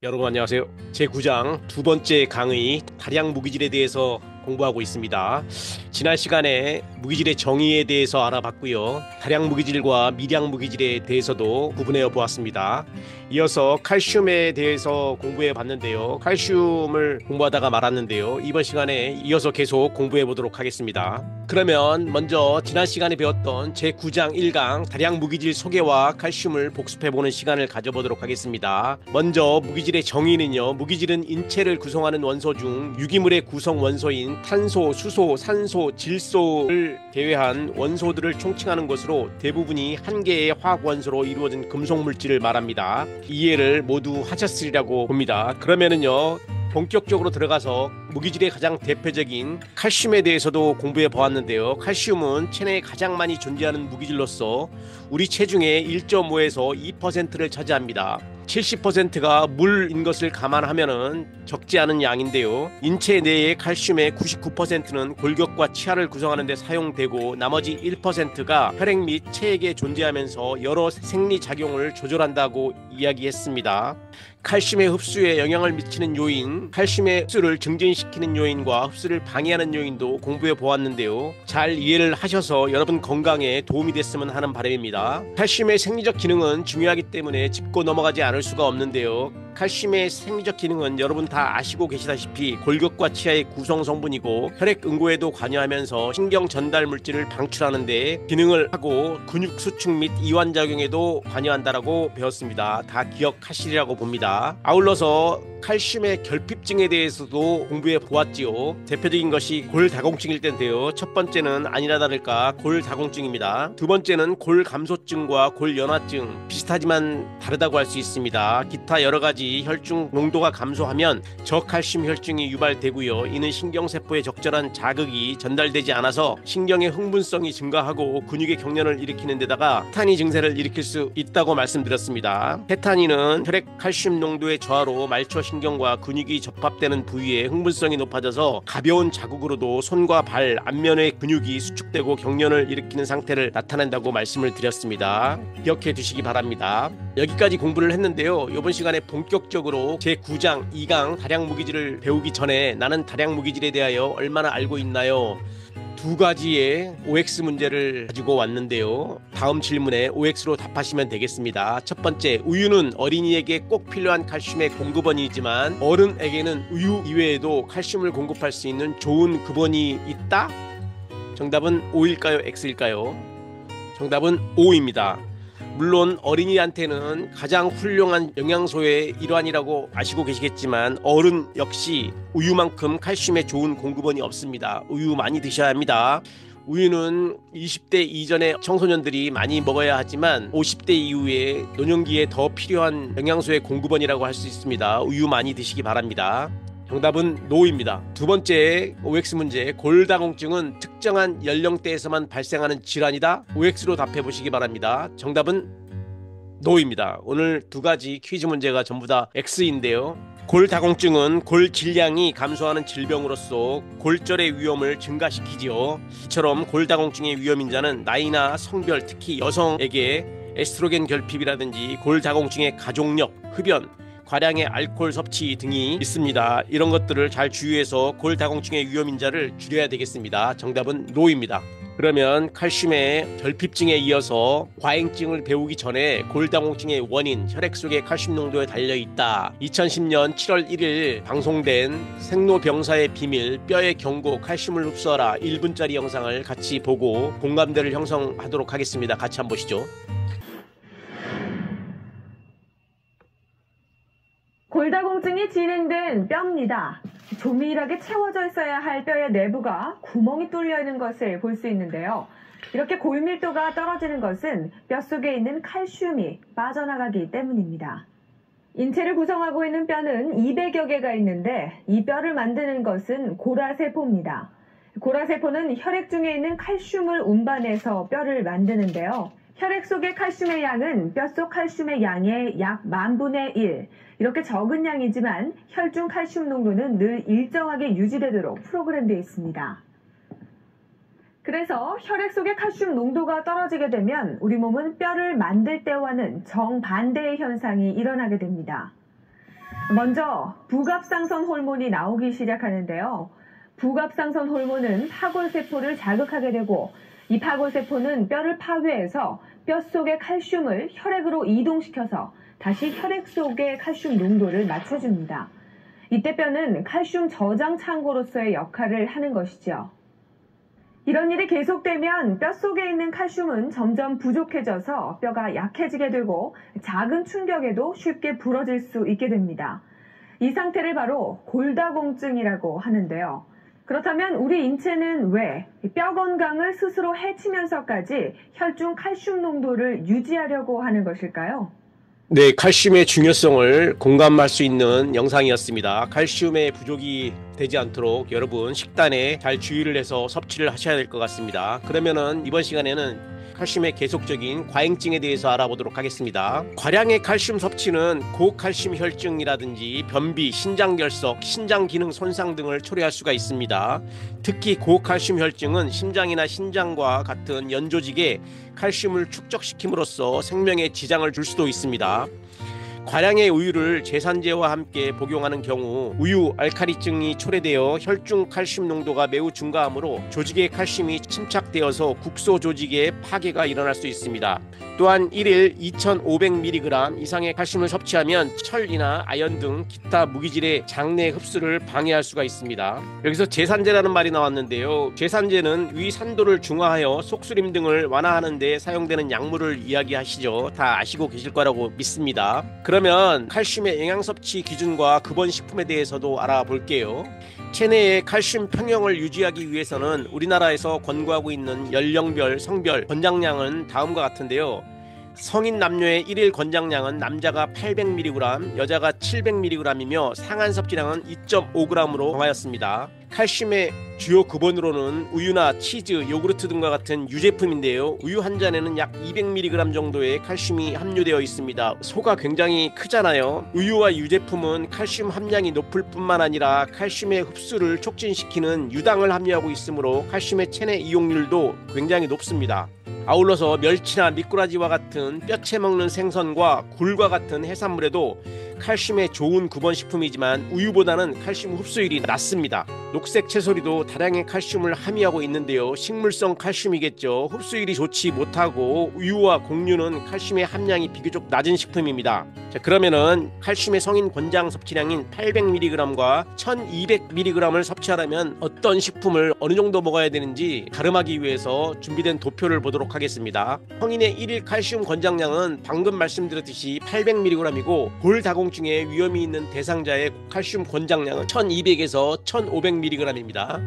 여러분 안녕하세요. 제9장 두 번째 강의 다량 무기질에 대해서 공부하고 있습니다. 지난 시간에 무기질의 정의에 대해서 알아봤고요. 다량 무기질과 미량 무기질에 대해서도 구분해 보았습니다. 이어서 칼슘에 대해서 공부해 봤는데요. 칼슘을 공부하다가 말았는데요. 이번 시간에 이어서 계속 공부해 보도록 하겠습니다. 그러면 먼저 지난 시간에 배웠던 제9장 1강 다량 무기질 소개와 칼슘을 복습해 보는 시간을 가져보도록 하겠습니다. 먼저 무기질의 정의는요. 무기질은 인체를 구성하는 원소 중 유기물의 구성 원소인 탄소, 수소, 산소, 질소를 제외한 원소들을 총칭하는 것으로 대부분이 한 개의 화학 원소로 이루어진 금속 물질을 말합니다. 이해를 모두 하셨으리라고 봅니다. 그러면은요. 본격적으로 들어가서 무기질의 가장 대표적인 칼슘에 대해서도 공부해 보았는데요. 칼슘은 체내에 가장 많이 존재하는 무기질로서 우리 체중의 1.5에서 2%를 차지합니다. 70%가 물인 것을 감안하면은 적지 않은 양인데요. 인체 내의 칼슘의 99%는 골격과 치아를 구성하는 데 사용되고 나머지 1%가 혈액 및 체액에 존재하면서 여러 생리작용을 조절한다고 이야기했습니다. 칼슘의 흡수에 영향을 미치는 요인, 칼슘의 흡수를 증진시키는 요인과 흡수를 방해하는 요인도 공부해 보았는데요. 잘 이해를 하셔서 여러분 건강에 도움이 됐으면 하는 바람입니다. 칼슘의 생리적 기능은 중요하기 때문에 짚고 넘어가지 않을 수가 없는데요. 칼슘의 생리적 기능은 여러분 다 아시고 계시다시피 골격과 치아의 구성 성분이고 혈액 응고에도 관여하면서 신경 전달 물질을 방출하는 데 기능을 하고 근육 수축 및 이완작용에도 관여한다라고 배웠습니다. 다 기억하시리라고 봅니다. 아울러서 칼슘의 결핍증에 대해서도 공부해 보았지요. 대표적인 것이 골다공증일 텐데요. 첫 번째는 아니나 다를까 골다공증입니다. 두 번째는 골감소증과 골연화증, 비슷하지만 다르다고 할 수 있습니다. 기타 여러 가지 혈중 농도가 감소하면 저칼슘 혈증이 유발되고요. 이는 신경세포에 적절한 자극이 전달되지 않아서 신경의 흥분성이 증가하고 근육의 경련을 일으키는 데다가 테타니 증세를 일으킬 수 있다고 말씀드렸습니다. 테타니는 혈액 칼슘 농도의 저하로 말초 신경과 근육이 접합되는 부위에 흥분성이 높아져서 가벼운 자국으로도 손과 발, 안면의 근육이 수축되고 경련을 일으키는 상태를 나타낸다고 말씀을 드렸습니다. 기억해 두시기 바랍니다. 여기까지 공부를 했는데요. 이번 시간에 본격적으로 제9장 2강 다량 무기질을 배우기 전에 나는 다량 무기질에 대하여 얼마나 알고 있나요? 두 가지의 OX 문제를 가지고 왔는데요. 다음 질문에 OX로 답하시면 되겠습니다. 첫 번째, 우유는 어린이에게 꼭 필요한 칼슘의 공급원이지만 어른에게는 우유 이외에도 칼슘을 공급할 수 있는 좋은 급원이 있다? 정답은 O일까요? X일까요? 정답은 O입니다. 물론 어린이한테는 가장 훌륭한 영양소의 일환이라고 아시고 계시겠지만 어른 역시 우유만큼 칼슘에 좋은 공급원이 없습니다. 우유 많이 드셔야 합니다. 우유는 20대 이전의 청소년들이 많이 먹어야 하지만 50대 이후에 노년기에 더 필요한 영양소의 공급원이라고 할 수 있습니다. 우유 많이 드시기 바랍니다. 정답은 노입니다. 두 번째 OX 문제, 골다공증은 특정한 연령대에서만 발생하는 질환이다? OX로 답해 보시기 바랍니다. 정답은 노입니다. 오늘 두 가지 퀴즈 문제가 전부 다 X인데요. 골다공증은 골 질량이 감소하는 질병으로서 골절의 위험을 증가시키지요. 이처럼 골다공증의 위험인자는 나이나 성별, 특히 여성에게 에스트로겐 결핍이라든지 골다공증의 가족력, 흡연, 과량의 알코올 섭취 등이 있습니다. 이런 것들을 잘 주의해서 골다공증의 위험인자를 줄여야 되겠습니다. 정답은 노입니다. 그러면 칼슘의 결핍증에 이어서 과잉증을 배우기 전에 골다공증의 원인, 혈액 속의 칼슘 농도에 달려있다. 2010년 7월 1일 방송된 생로병사의 비밀, 뼈의 경고, 칼슘을 흡수하라 1분짜리 영상을 같이 보고 공감대를 형성하도록 하겠습니다. 같이 한번 보시죠.
골다공증이 진행된 뼈입니다. 조밀하게 채워져 있어야 할 뼈의 내부가 구멍이 뚫려 있는 것을 볼 수 있는데요. 이렇게 골밀도가 떨어지는 것은 뼈 속에 있는 칼슘이 빠져나가기 때문입니다. 인체를 구성하고 있는 뼈는 200여 개가 있는데 이 뼈를 만드는 것은 고라세포입니다. 고라세포는 혈액 중에 있는 칼슘을 운반해서 뼈를 만드는데요. 혈액 속의 칼슘의 양은 뼛속 칼슘의 양의 약 10,000분의 1. 이렇게 적은 양이지만 혈중 칼슘 농도는 늘 일정하게 유지되도록 프로그램되어 있습니다. 그래서 혈액 속의 칼슘 농도가 떨어지게 되면 우리 몸은 뼈를 만들 때와는 정반대의 현상이 일어나게 됩니다. 먼저 부갑상선 호르몬이 나오기 시작하는데요. 부갑상선 호르몬은 파골세포를 자극하게 되고 이 파골세포는 뼈를 파괴해서 뼈 속의 칼슘을 혈액으로 이동시켜서 다시 혈액 속의 칼슘 농도를 맞춰줍니다. 이때 뼈는 칼슘 저장 창고로서의 역할을 하는 것이죠. 이런 일이 계속되면 뼈 속에 있는 칼슘은 점점 부족해져서 뼈가 약해지게 되고 작은 충격에도 쉽게 부러질 수 있게 됩니다. 이 상태를 바로 골다공증이라고 하는데요. 그렇다면 우리 인체는 왜 뼈 건강을 스스로 해치면서까지 혈중 칼슘 농도를 유지하려고 하는 것일까요?
네, 칼슘의 중요성을 공감할 수 있는 영상이었습니다. 칼슘의 부족이 되지 않도록 여러분 식단에 잘 주의를 해서 섭취를 하셔야 될 것 같습니다. 그러면은 이번 시간에는 칼슘의 계속적인 과잉증에 대해서 알아보도록 하겠습니다. 과량의 칼슘 섭취는 고칼슘 혈증이라든지 변비, 신장결석, 신장 기능 손상 등을 초래할 수가 있습니다. 특히 고칼슘 혈증은 심장이나 신장과 같은 연조직에 칼슘을 축적시킴으로써 생명에 지장을 줄 수도 있습니다. 과량의 우유를 제산제와 함께 복용하는 경우 우유 알칼리증이 초래되어 혈중 칼슘 농도가 매우 증가하므로 조직의 칼슘이 침착되어서 국소 조직의 파괴가 일어날 수 있습니다. 또한 1일 2,500mg 이상의 칼슘을 섭취하면 철이나 아연 등 기타 무기질의 장내 흡수를 방해할 수가 있습니다. 여기서 제산제라는 말이 나왔는데요. 제산제는 위 산도를 중화하여 속쓰림 등을 완화하는 데 사용되는 약물을 이야기하시죠. 다 아시고 계실 거라고 믿습니다. 그러면 칼슘의 영양 섭취 기준과 급원식품에 대해서도 알아볼게요. 체내의 칼슘 평형을 유지하기 위해서는 우리나라에서 권고하고 있는 연령별, 성별 권장량은 다음과 같은데요. 성인 남녀의 1일 권장량은 남자가 800mg, 여자가 700mg이며 상한 섭취량은 2.5g으로 정하였습니다. 칼슘의 주요 급원으로는 우유나 치즈, 요구르트 등과 같은 유제품인데요. 우유 한 잔에는 약 200mg 정도의 칼슘이 함유되어 있습니다. 소가 굉장히 크잖아요. 우유와 유제품은 칼슘 함량이 높을 뿐만 아니라 칼슘의 흡수를 촉진시키는 유당을 함유하고 있으므로 칼슘의 체내 이용률도 굉장히 높습니다. 아울러서 멸치나 미꾸라지와 같은 뼈채 먹는 생선과 굴과 같은 해산물에도 칼슘의 좋은 급원식품이지만 우유보다는 칼슘 흡수율이 낮습니다. 녹색 채소리도 다량의 칼슘을 함유하고 있는데요. 식물성 칼슘이겠죠. 흡수율이 좋지 못하고 우유와 곡류는 칼슘의 함량이 비교적 낮은 식품입니다. 자, 그러면은 칼슘의 성인 권장 섭취량인 800mg과 1200mg을 섭취하려면 어떤 식품을 어느 정도 먹어야 되는지 가름하기 위해서 준비된 도표를 보도록 하겠습니다. 성인의 1일 칼슘 권장량은 방금 말씀드렸듯이 800mg이고 골다공증에 위험이 있는 대상자의 칼슘 권장량은 1200에서 1500mg입니다.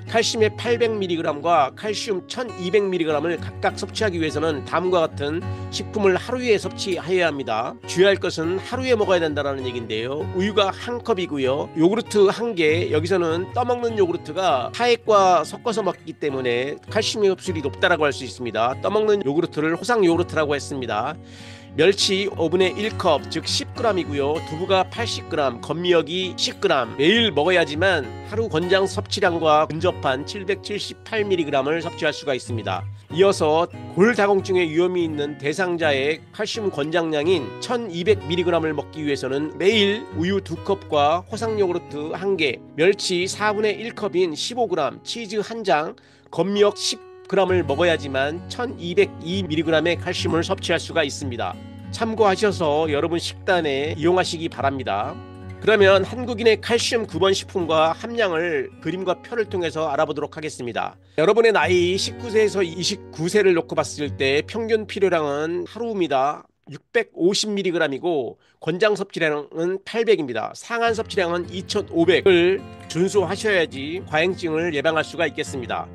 칼슘의 800mg과 칼슘 1200mg을 각각 섭취하기 위해서는 다음과 같은 식품을 하루에 섭취해야 합니다. 주의할 것은 하루에 먹어야 된다는 얘기인데요. 우유가 한 컵이고요. 요구르트 한 개, 여기서는 떠먹는 요구르트가 타액과 섞어서 먹기 때문에 칼슘의 흡수율이 높다라고 할 수 있습니다. 떠먹는 요구르트를 호상 요구르트라고 했습니다. 멸치 5분의 1컵 즉 10g이고요. 두부가 80g, 건미역이 10g 매일 먹어야지만 하루 권장 섭취량과 근접한 778mg을 섭취할 수가 있습니다. 이어서 골다공증에 위험이 있는 대상자의 칼슘 권장량인 1200mg을 먹기 위해서는 매일 우유 2컵과 호상 요구르트 1개, 멸치 4분의 1컵인 15g, 치즈 1장, 건미역 10g을 먹어야지만 1202mg의 칼슘을 섭취할 수가 있습니다. 참고하셔서 여러분 식단에 이용하시기 바랍니다. 그러면 한국인의 칼슘 급원식품과 함량을 그림과 표를 통해서 알아보도록 하겠습니다. 여러분의 나이 19세에서 29세를 놓고 봤을 때 평균 필요량은 하루입니다. 650mg이고 권장 섭취량은 800입니다. 상한 섭취량은 2500을 준수하셔야지 과잉증을 예방할 수가 있겠습니다.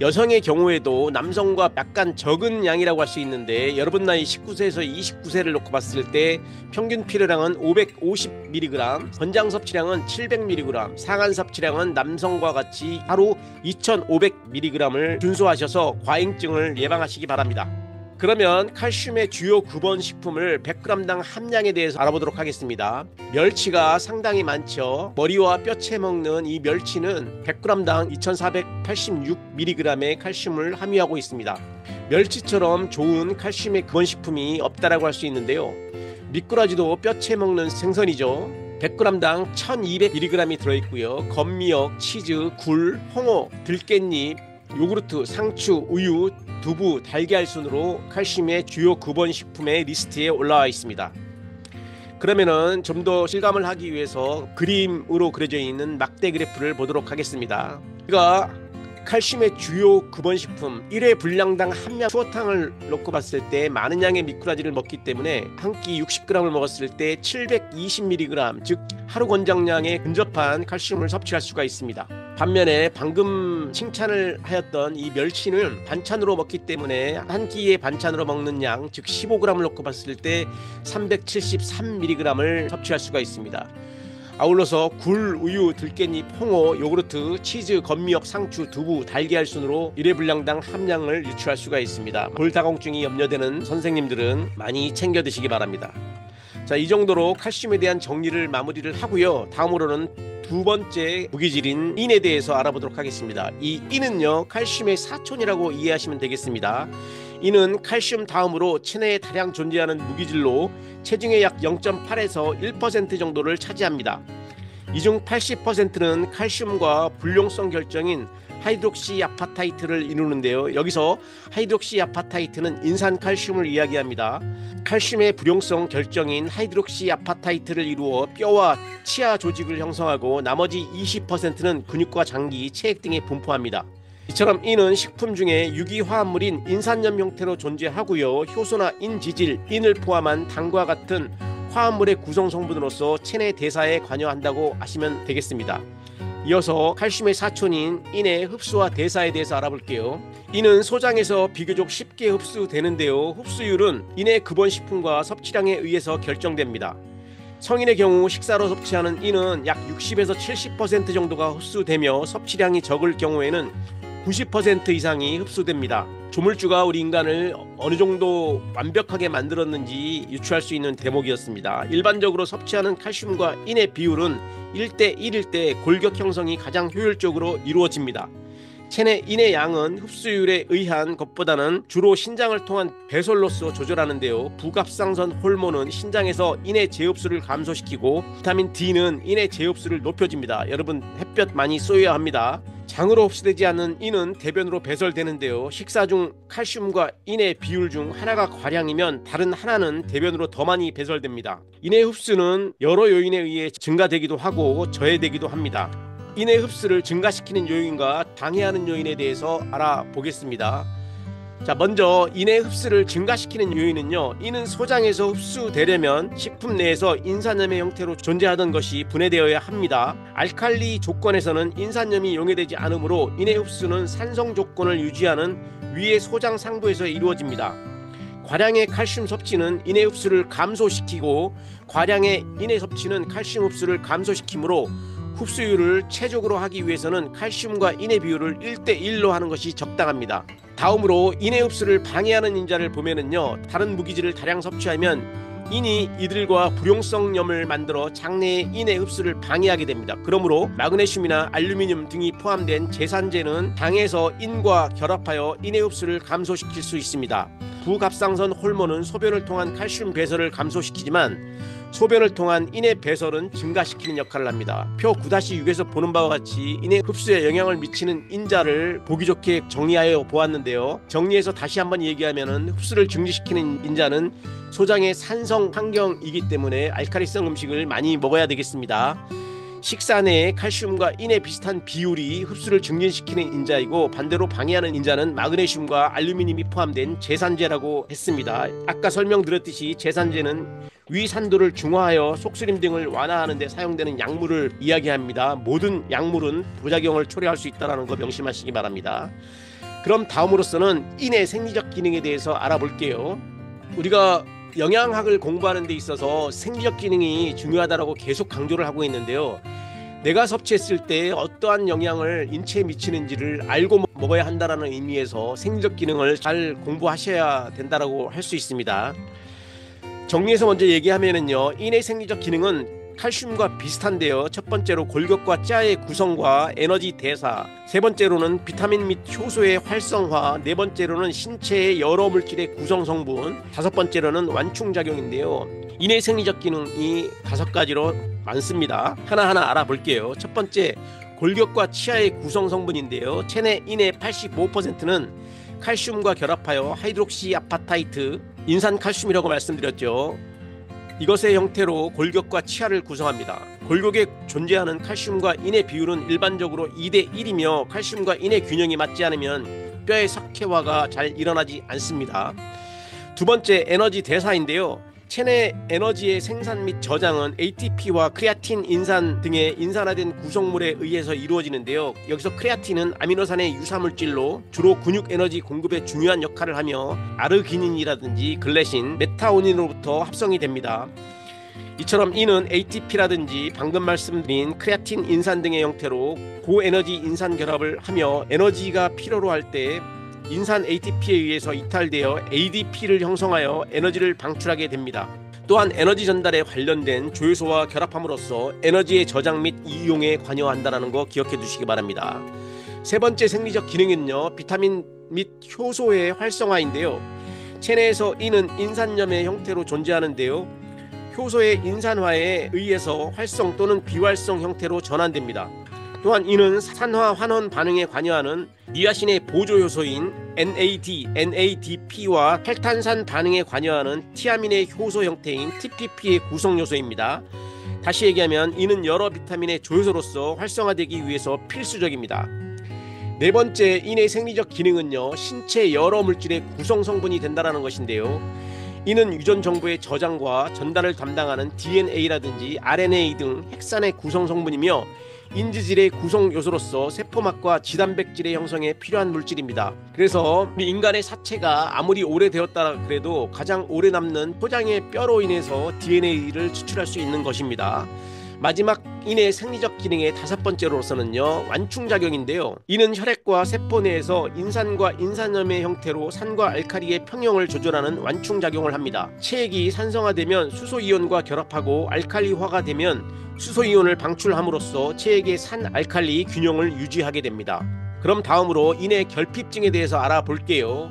여성의 경우에도 남성과 약간 적은 양이라고 할 수 있는데 여러분 나이 19세에서 29세를 놓고 봤을 때 평균 필요량은 550mg, 권장 섭취량은 700mg, 상한 섭취량은 남성과 같이 하루 2500mg을 준수하셔서 과잉증을 예방하시기 바랍니다. 그러면 칼슘의 주요 9번 식품을 100g당 함량에 대해서 알아보도록 하겠습니다. 멸치가 상당히 많죠. 머리와 뼈채 먹는 이 멸치는 100g당 2486mg의 칼슘을 함유하고 있습니다. 멸치처럼 좋은 칼슘의 9번 식품이 없다라고 할 수 있는데요. 미꾸라지도 뼈채 먹는 생선이죠. 100g당 1200mg이 들어있고요. 건미역, 치즈, 굴, 홍어, 들깻잎, 요구르트, 상추, 우유, 두부, 달걀 순으로 칼슘의 주요 9번 식품의 리스트에 올라와 있습니다. 그러면은 좀 더 실감을 하기 위해서 그림으로 그려져 있는 막대 그래프를 보도록 하겠습니다. 이가 칼슘의 주요 9번 식품 1회 분량당 함량 추어탕을 놓고 봤을 때 많은 양의 미꾸라지를 먹기 때문에 한 끼 60g을 먹었을 때 720mg, 즉 하루 권장량에 근접한 칼슘을 섭취할 수가 있습니다. 반면에 방금 칭찬을 하였던 이 멸치는 반찬으로 먹기 때문에 한 끼의 반찬으로 먹는 양, 즉 15g을 놓고 봤을 때 373mg을 섭취할 수가 있습니다. 아울러서 굴, 우유, 들깻잎, 홍어, 요구르트, 치즈, 건미역, 상추, 두부, 달걀 순으로 1회 분량당 함량을 유추할 수가 있습니다. 골다공증이 염려되는 선생님들은 많이 챙겨 드시기 바랍니다. 자, 이 정도로 칼슘에 대한 정리를 마무리를 하고요. 다음으로는 두 번째 무기질인 인에 대해서 알아보도록 하겠습니다. 이 인은요, 칼슘의 사촌이라고 이해하시면 되겠습니다. 이는 칼슘 다음으로 체내에 다량 존재하는 무기질로 체중의 약 0.8에서 1% 정도를 차지합니다. 이 중 80%는 칼슘과 불용성 결정인 하이드록시아파타이트를 이루는데요. 여기서 하이드록시아파타이트는 인산칼슘을 이야기합니다. 칼슘의 불용성 결정인 하이드록시아파타이트를 이루어 뼈와 치아 조직을 형성하고 나머지 20%는 근육과 장기, 체액 등에 분포합니다. 이처럼 인은 식품 중에 유기화합물인 인산염 형태로 존재하고요. 효소나 인지질, 인을 포함한 당과 같은 화합물의 구성 성분으로서 체내 대사에 관여한다고 하시면 되겠습니다. 이어서 칼슘의 사촌인 인의 흡수와 대사에 대해서 알아볼게요. 인은 소장에서 비교적 쉽게 흡수되는데요. 흡수율은 인의 급원 식품과 섭취량에 의해서 결정됩니다. 성인의 경우 식사로 섭취하는 인은 약 60에서 70% 정도가 흡수되며 섭취량이 적을 경우에는 90% 이상이 흡수됩니다. 조물주가 우리 인간을 어느 정도 완벽하게 만들었는지 유추할 수 있는 대목이었습니다. 일반적으로 섭취하는 칼슘과 인의 비율은 1대 1일 때 골격 형성이 가장 효율적으로 이루어집니다. 체내 인의 양은 흡수율에 의한 것보다는 주로 신장을 통한 배설로서 조절하는데요. 부갑상선 호르몬은 신장에서 인의 재흡수를 감소시키고 비타민 D는 인의 재흡수를 높여줍니다. 여러분 햇볕 많이 쏘여야 합니다. 장으로 흡수되지 않는 인은 대변으로 배설되는데요. 식사 중 칼슘과 인의 비율 중 하나가 과량이면 다른 하나는 대변으로 더 많이 배설됩니다. 인의 흡수는 여러 요인에 의해 증가되기도 하고 저해되기도 합니다. 인의 흡수를 증가시키는 요인과 방해하는 요인에 대해서 알아보겠습니다. 자, 먼저 인의 흡수를 증가시키는 요인은요, 인은 소장에서 흡수되려면 식품 내에서 인산염의 형태로 존재하던 것이 분해되어야 합니다. 알칼리 조건에서는 인산염이 용해되지 않으므로 인의 흡수는 산성 조건을 유지하는 위의 소장 상부에서 이루어집니다. 과량의 칼슘 섭취는 인의 흡수를 감소시키고 과량의 인의 섭취는 칼슘 흡수를 감소시키므로 흡수율을 최적으로 하기 위해서는 칼슘과 인의 비율을 1대1로 하는 것이 적당합니다. 다음으로 인의 흡수를 방해하는 인자를 보면은요, 다른 무기질을 다량 섭취하면 인이 이들과 불용성염을 만들어 장내의 인의 흡수를 방해하게 됩니다. 그러므로 마그네슘이나 알루미늄 등이 포함된 제산제는 장에서 인과 결합하여 인의 흡수를 감소시킬 수 있습니다. 부갑상선 호르몬은 소변을 통한 칼슘 배설을 감소시키지만 소변을 통한 인의 배설은 증가시키는 역할을 합니다. 표 9-6에서 보는 바와 같이 인의 흡수에 영향을 미치는 인자를 보기 좋게 정리하여 보았는데요. 정리해서 다시 한번 얘기하면 흡수를 증지시키는 인자는 소장의 산성 환경이기 때문에 알칼리성 음식을 많이 먹어야 되겠습니다. 식사 내에 칼슘과 인의 비슷한 비율이 흡수를 증진시키는 인자이고 반대로 방해하는 인자는 마그네슘과 알루미늄이 포함된 제산제라고 했습니다. 아까 설명드렸듯이 제산제는 위산도를 중화하여 속쓰림 등을 완화하는 데 사용되는 약물을 이야기합니다. 모든 약물은 부작용을 초래할 수 있다는 거 명심하시기 바랍니다. 그럼 다음으로서는 인의 생리적 기능에 대해서 알아볼게요. 우리가 영양학을 공부하는 데 있어서 생리적 기능이 중요하다고 계속 강조를 하고 있는데요. 내가 섭취했을 때 어떠한 영향을 인체에 미치는지를 알고 먹어야 한다는 의미에서 생리적 기능을 잘 공부하셔야 된다고 할 수 있습니다. 정리해서 먼저 얘기하면은요, 인의 생리적 기능은 칼슘과 비슷한데요. 첫 번째로 골격과 찌아의 구성과 에너지 대사, 세 번째로는 비타민 및 효소의 활성화, 네 번째로는 신체의 여러 물질의 구성 성분, 다섯 번째로는 완충작용인데요. 인의 생리적 기능이 5가지로 많습니다. 하나하나 알아볼게요. 첫 번째, 골격과 치아의 구성 성분인데요. 체내 인의 85%는 칼슘과 결합하여 하이드록시아파타이트, 인산칼슘이라고 말씀드렸죠. 이것의 형태로 골격과 치아를 구성합니다. 골격에 존재하는 칼슘과 인의 비율은 일반적으로 2대1이며 칼슘과 인의 균형이 맞지 않으면 뼈의 석회화가 잘 일어나지 않습니다. 두 번째, 에너지 대사인데요. 체내 에너지의 생산 및 저장은 ATP와 크레아틴, 인산 등의 인산화된 구성물에 의해서 이루어지는데요. 여기서 크레아틴은 아미노산의 유사물질로 주로 근육 에너지 공급에 중요한 역할을 하며 아르기닌이라든지 글래신, 메타오닌으로부터 합성이 됩니다. 이처럼 이는 ATP라든지 방금 말씀드린 크레아틴, 인산 등의 형태로 고에너지 인산 결합을 하며 에너지가 필요로 할 때 인산 ATP에 의해서 이탈되어 ADP를 형성하여 에너지를 방출하게 됩니다. 또한 에너지 전달에 관련된 조효소와 결합함으로써 에너지의 저장 및 이용에 관여한다는 거 기억해 두시기 바랍니다. 세 번째 생리적 기능은요, 비타민 및 효소의 활성화인데요. 체내에서 이는 인산염의 형태로 존재하는데요. 효소의 인산화에 의해서 활성 또는 비활성 형태로 전환됩니다. 또한 이는 산화 환원 반응에 관여하는 니아신의 보조 요소인 NAD, NADP와 활탄산 반응에 관여하는 티아민의 효소 형태인 TPP의 구성 요소입니다. 다시 얘기하면 이는 여러 비타민의 조효소로서 활성화되기 위해서 필수적입니다. 네 번째, 인의 생리적 기능은요, 신체 여러 물질의 구성 성분이 된다는 것인데요. 이는 유전 정보의 저장과 전달을 담당하는 DNA라든지 RNA 등 핵산의 구성 성분이며 인지질의 구성 요소로서 세포막과 지단백질의 형성에 필요한 물질입니다. 그래서 우리 인간의 사체가 아무리 오래되었다 그래도 가장 오래 남는 포장의 뼈로 인해서 DNA를 추출할 수 있는 것입니다. 마지막 인의 생리적 기능의 5번째로서는요, 완충작용인데요. 이는 혈액과 세포 내에서 인산과 인산염의 형태로 산과 알칼리의 평형을 조절하는 완충작용을 합니다. 체액이 산성화되면 수소이온과 결합하고 알칼리화가 되면 수소이온을 방출함으로써 체액의 산 알칼리 균형을 유지하게 됩니다. 그럼 다음으로 인의 결핍증에 대해서 알아볼게요.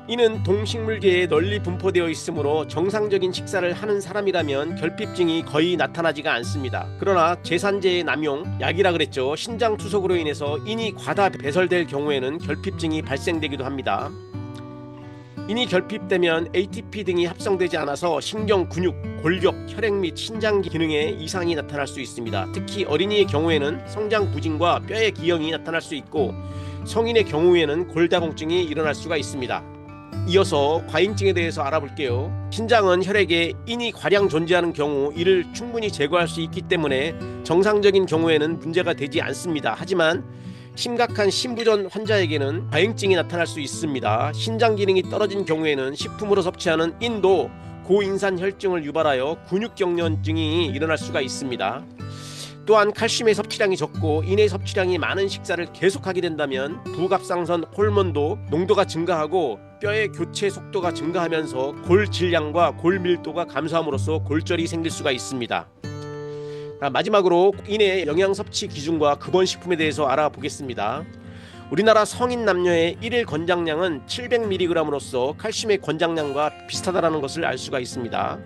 이는 동식물계에 널리 분포되어 있으므로 정상적인 식사를 하는 사람이라면 결핍증이 거의 나타나지가 않습니다. 그러나 제산제의 남용, 약이라 그랬죠. 신장 투석으로 인해서 인이 과다 배설될 경우에는 결핍증이 발생되기도 합니다. 인이 결핍되면 ATP 등이 합성되지 않아서 신경, 근육, 골격, 혈액 및 신장 기능에 이상이 나타날 수 있습니다. 특히 어린이의 경우에는 성장 부진과 뼈의 기형이 나타날 수 있고 성인의 경우에는 골다공증이 일어날 수가 있습니다. 이어서 과잉증에 대해서 알아볼게요. 신장은 혈액에 인이 과량 존재하는 경우 이를 충분히 제거할 수 있기 때문에 정상적인 경우에는 문제가 되지 않습니다. 하지만 심각한 심부전 환자에게는 과잉증이 나타날 수 있습니다. 신장 기능이 떨어진 경우에는 식품으로 섭취하는 인도 고인산 혈증을 유발하여 근육경련증이 일어날 수가 있습니다. 또한 칼슘의 섭취량이 적고 인의 섭취량이 많은 식사를 계속하게 된다면 부갑상선 호르몬도 농도가 증가하고 뼈의 교체 속도가 증가하면서 골 질량과 골 밀도가 감소함으로써 골절이 생길 수가 있습니다. 마지막으로 인의 영양 섭취 기준과 급원식품에 대해서 알아보겠습니다. 우리나라 성인 남녀의 일일 권장량은 700mg으로서 칼슘의 권장량과 비슷하다는 것을 알 수가 있습니다.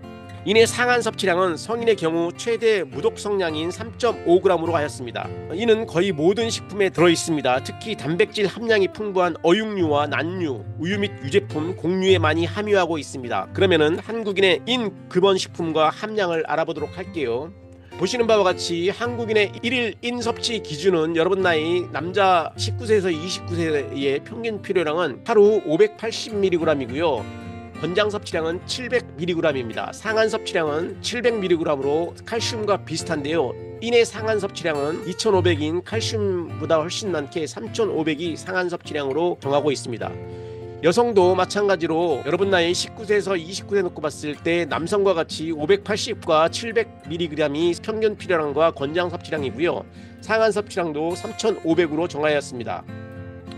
인의 상한 섭취량은 성인의 경우 최대 무독성량인 3.5g으로 하였습니다. 이는 거의 모든 식품에 들어있습니다. 특히 단백질 함량이 풍부한 어육류와 난류, 우유 및 유제품, 곡류에 많이 함유하고 있습니다. 그러면은 한국인의 인급원식품과 함량을 알아보도록 할게요. 보시는 바와 같이 한국인의 1일 인섭취 기준은 여러분 나이 남자 19세에서 29세의 평균 필요량은 하루 580mg이고요. 권장 섭취량은 700mg입니다. 상한 섭취량은 700mg으로 칼슘과 비슷한데요. 인의 상한 섭취량은 2500인 칼슘보다 훨씬 많게 3500이 상한 섭취량으로 정하고 있습니다. 여성도 마찬가지로 여러분 나이 19세에서 29세 놓고 봤을 때 남성과 같이 580과 700mg이 평균 필요량과 권장 섭취량이고요. 상한 섭취량도 3,500으로 정하였습니다.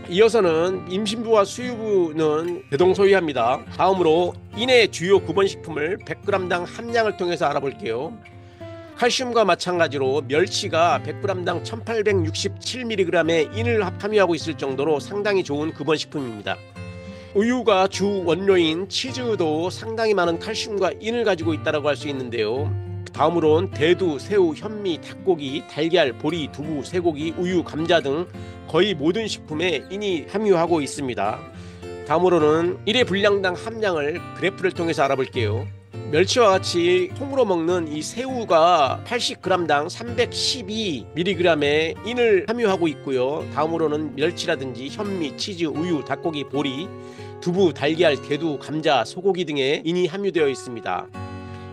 이어서는 임신부와 수유부는 대동소이합니다. 다음으로 인의 주요 구본식품을 100g당 함량을 통해서 알아볼게요. 칼슘과 마찬가지로 멸치가 100g당 1867mg의 인을 함유하고 있을 정도로 상당히 좋은 구본식품입니다. 우유가 주 원료인 치즈도 상당히 많은 칼슘과 인을 가지고 있다고 할 수 있는데요. 다음으로는 대두, 새우, 현미, 닭고기, 달걀, 보리, 두부, 쇠고기, 우유, 감자 등 거의 모든 식품에 인이 함유하고 있습니다. 다음으로는 1회 분량당 함량을 그래프를 통해서 알아볼게요. 멸치와 같이 통으로 먹는 이 새우가 80g당 312mg의 인을 함유하고 있고요. 다음으로는 멸치라든지 현미, 치즈, 우유, 닭고기, 보리, 두부, 달걀, 대두, 감자, 소고기 등에 인이 함유되어 있습니다.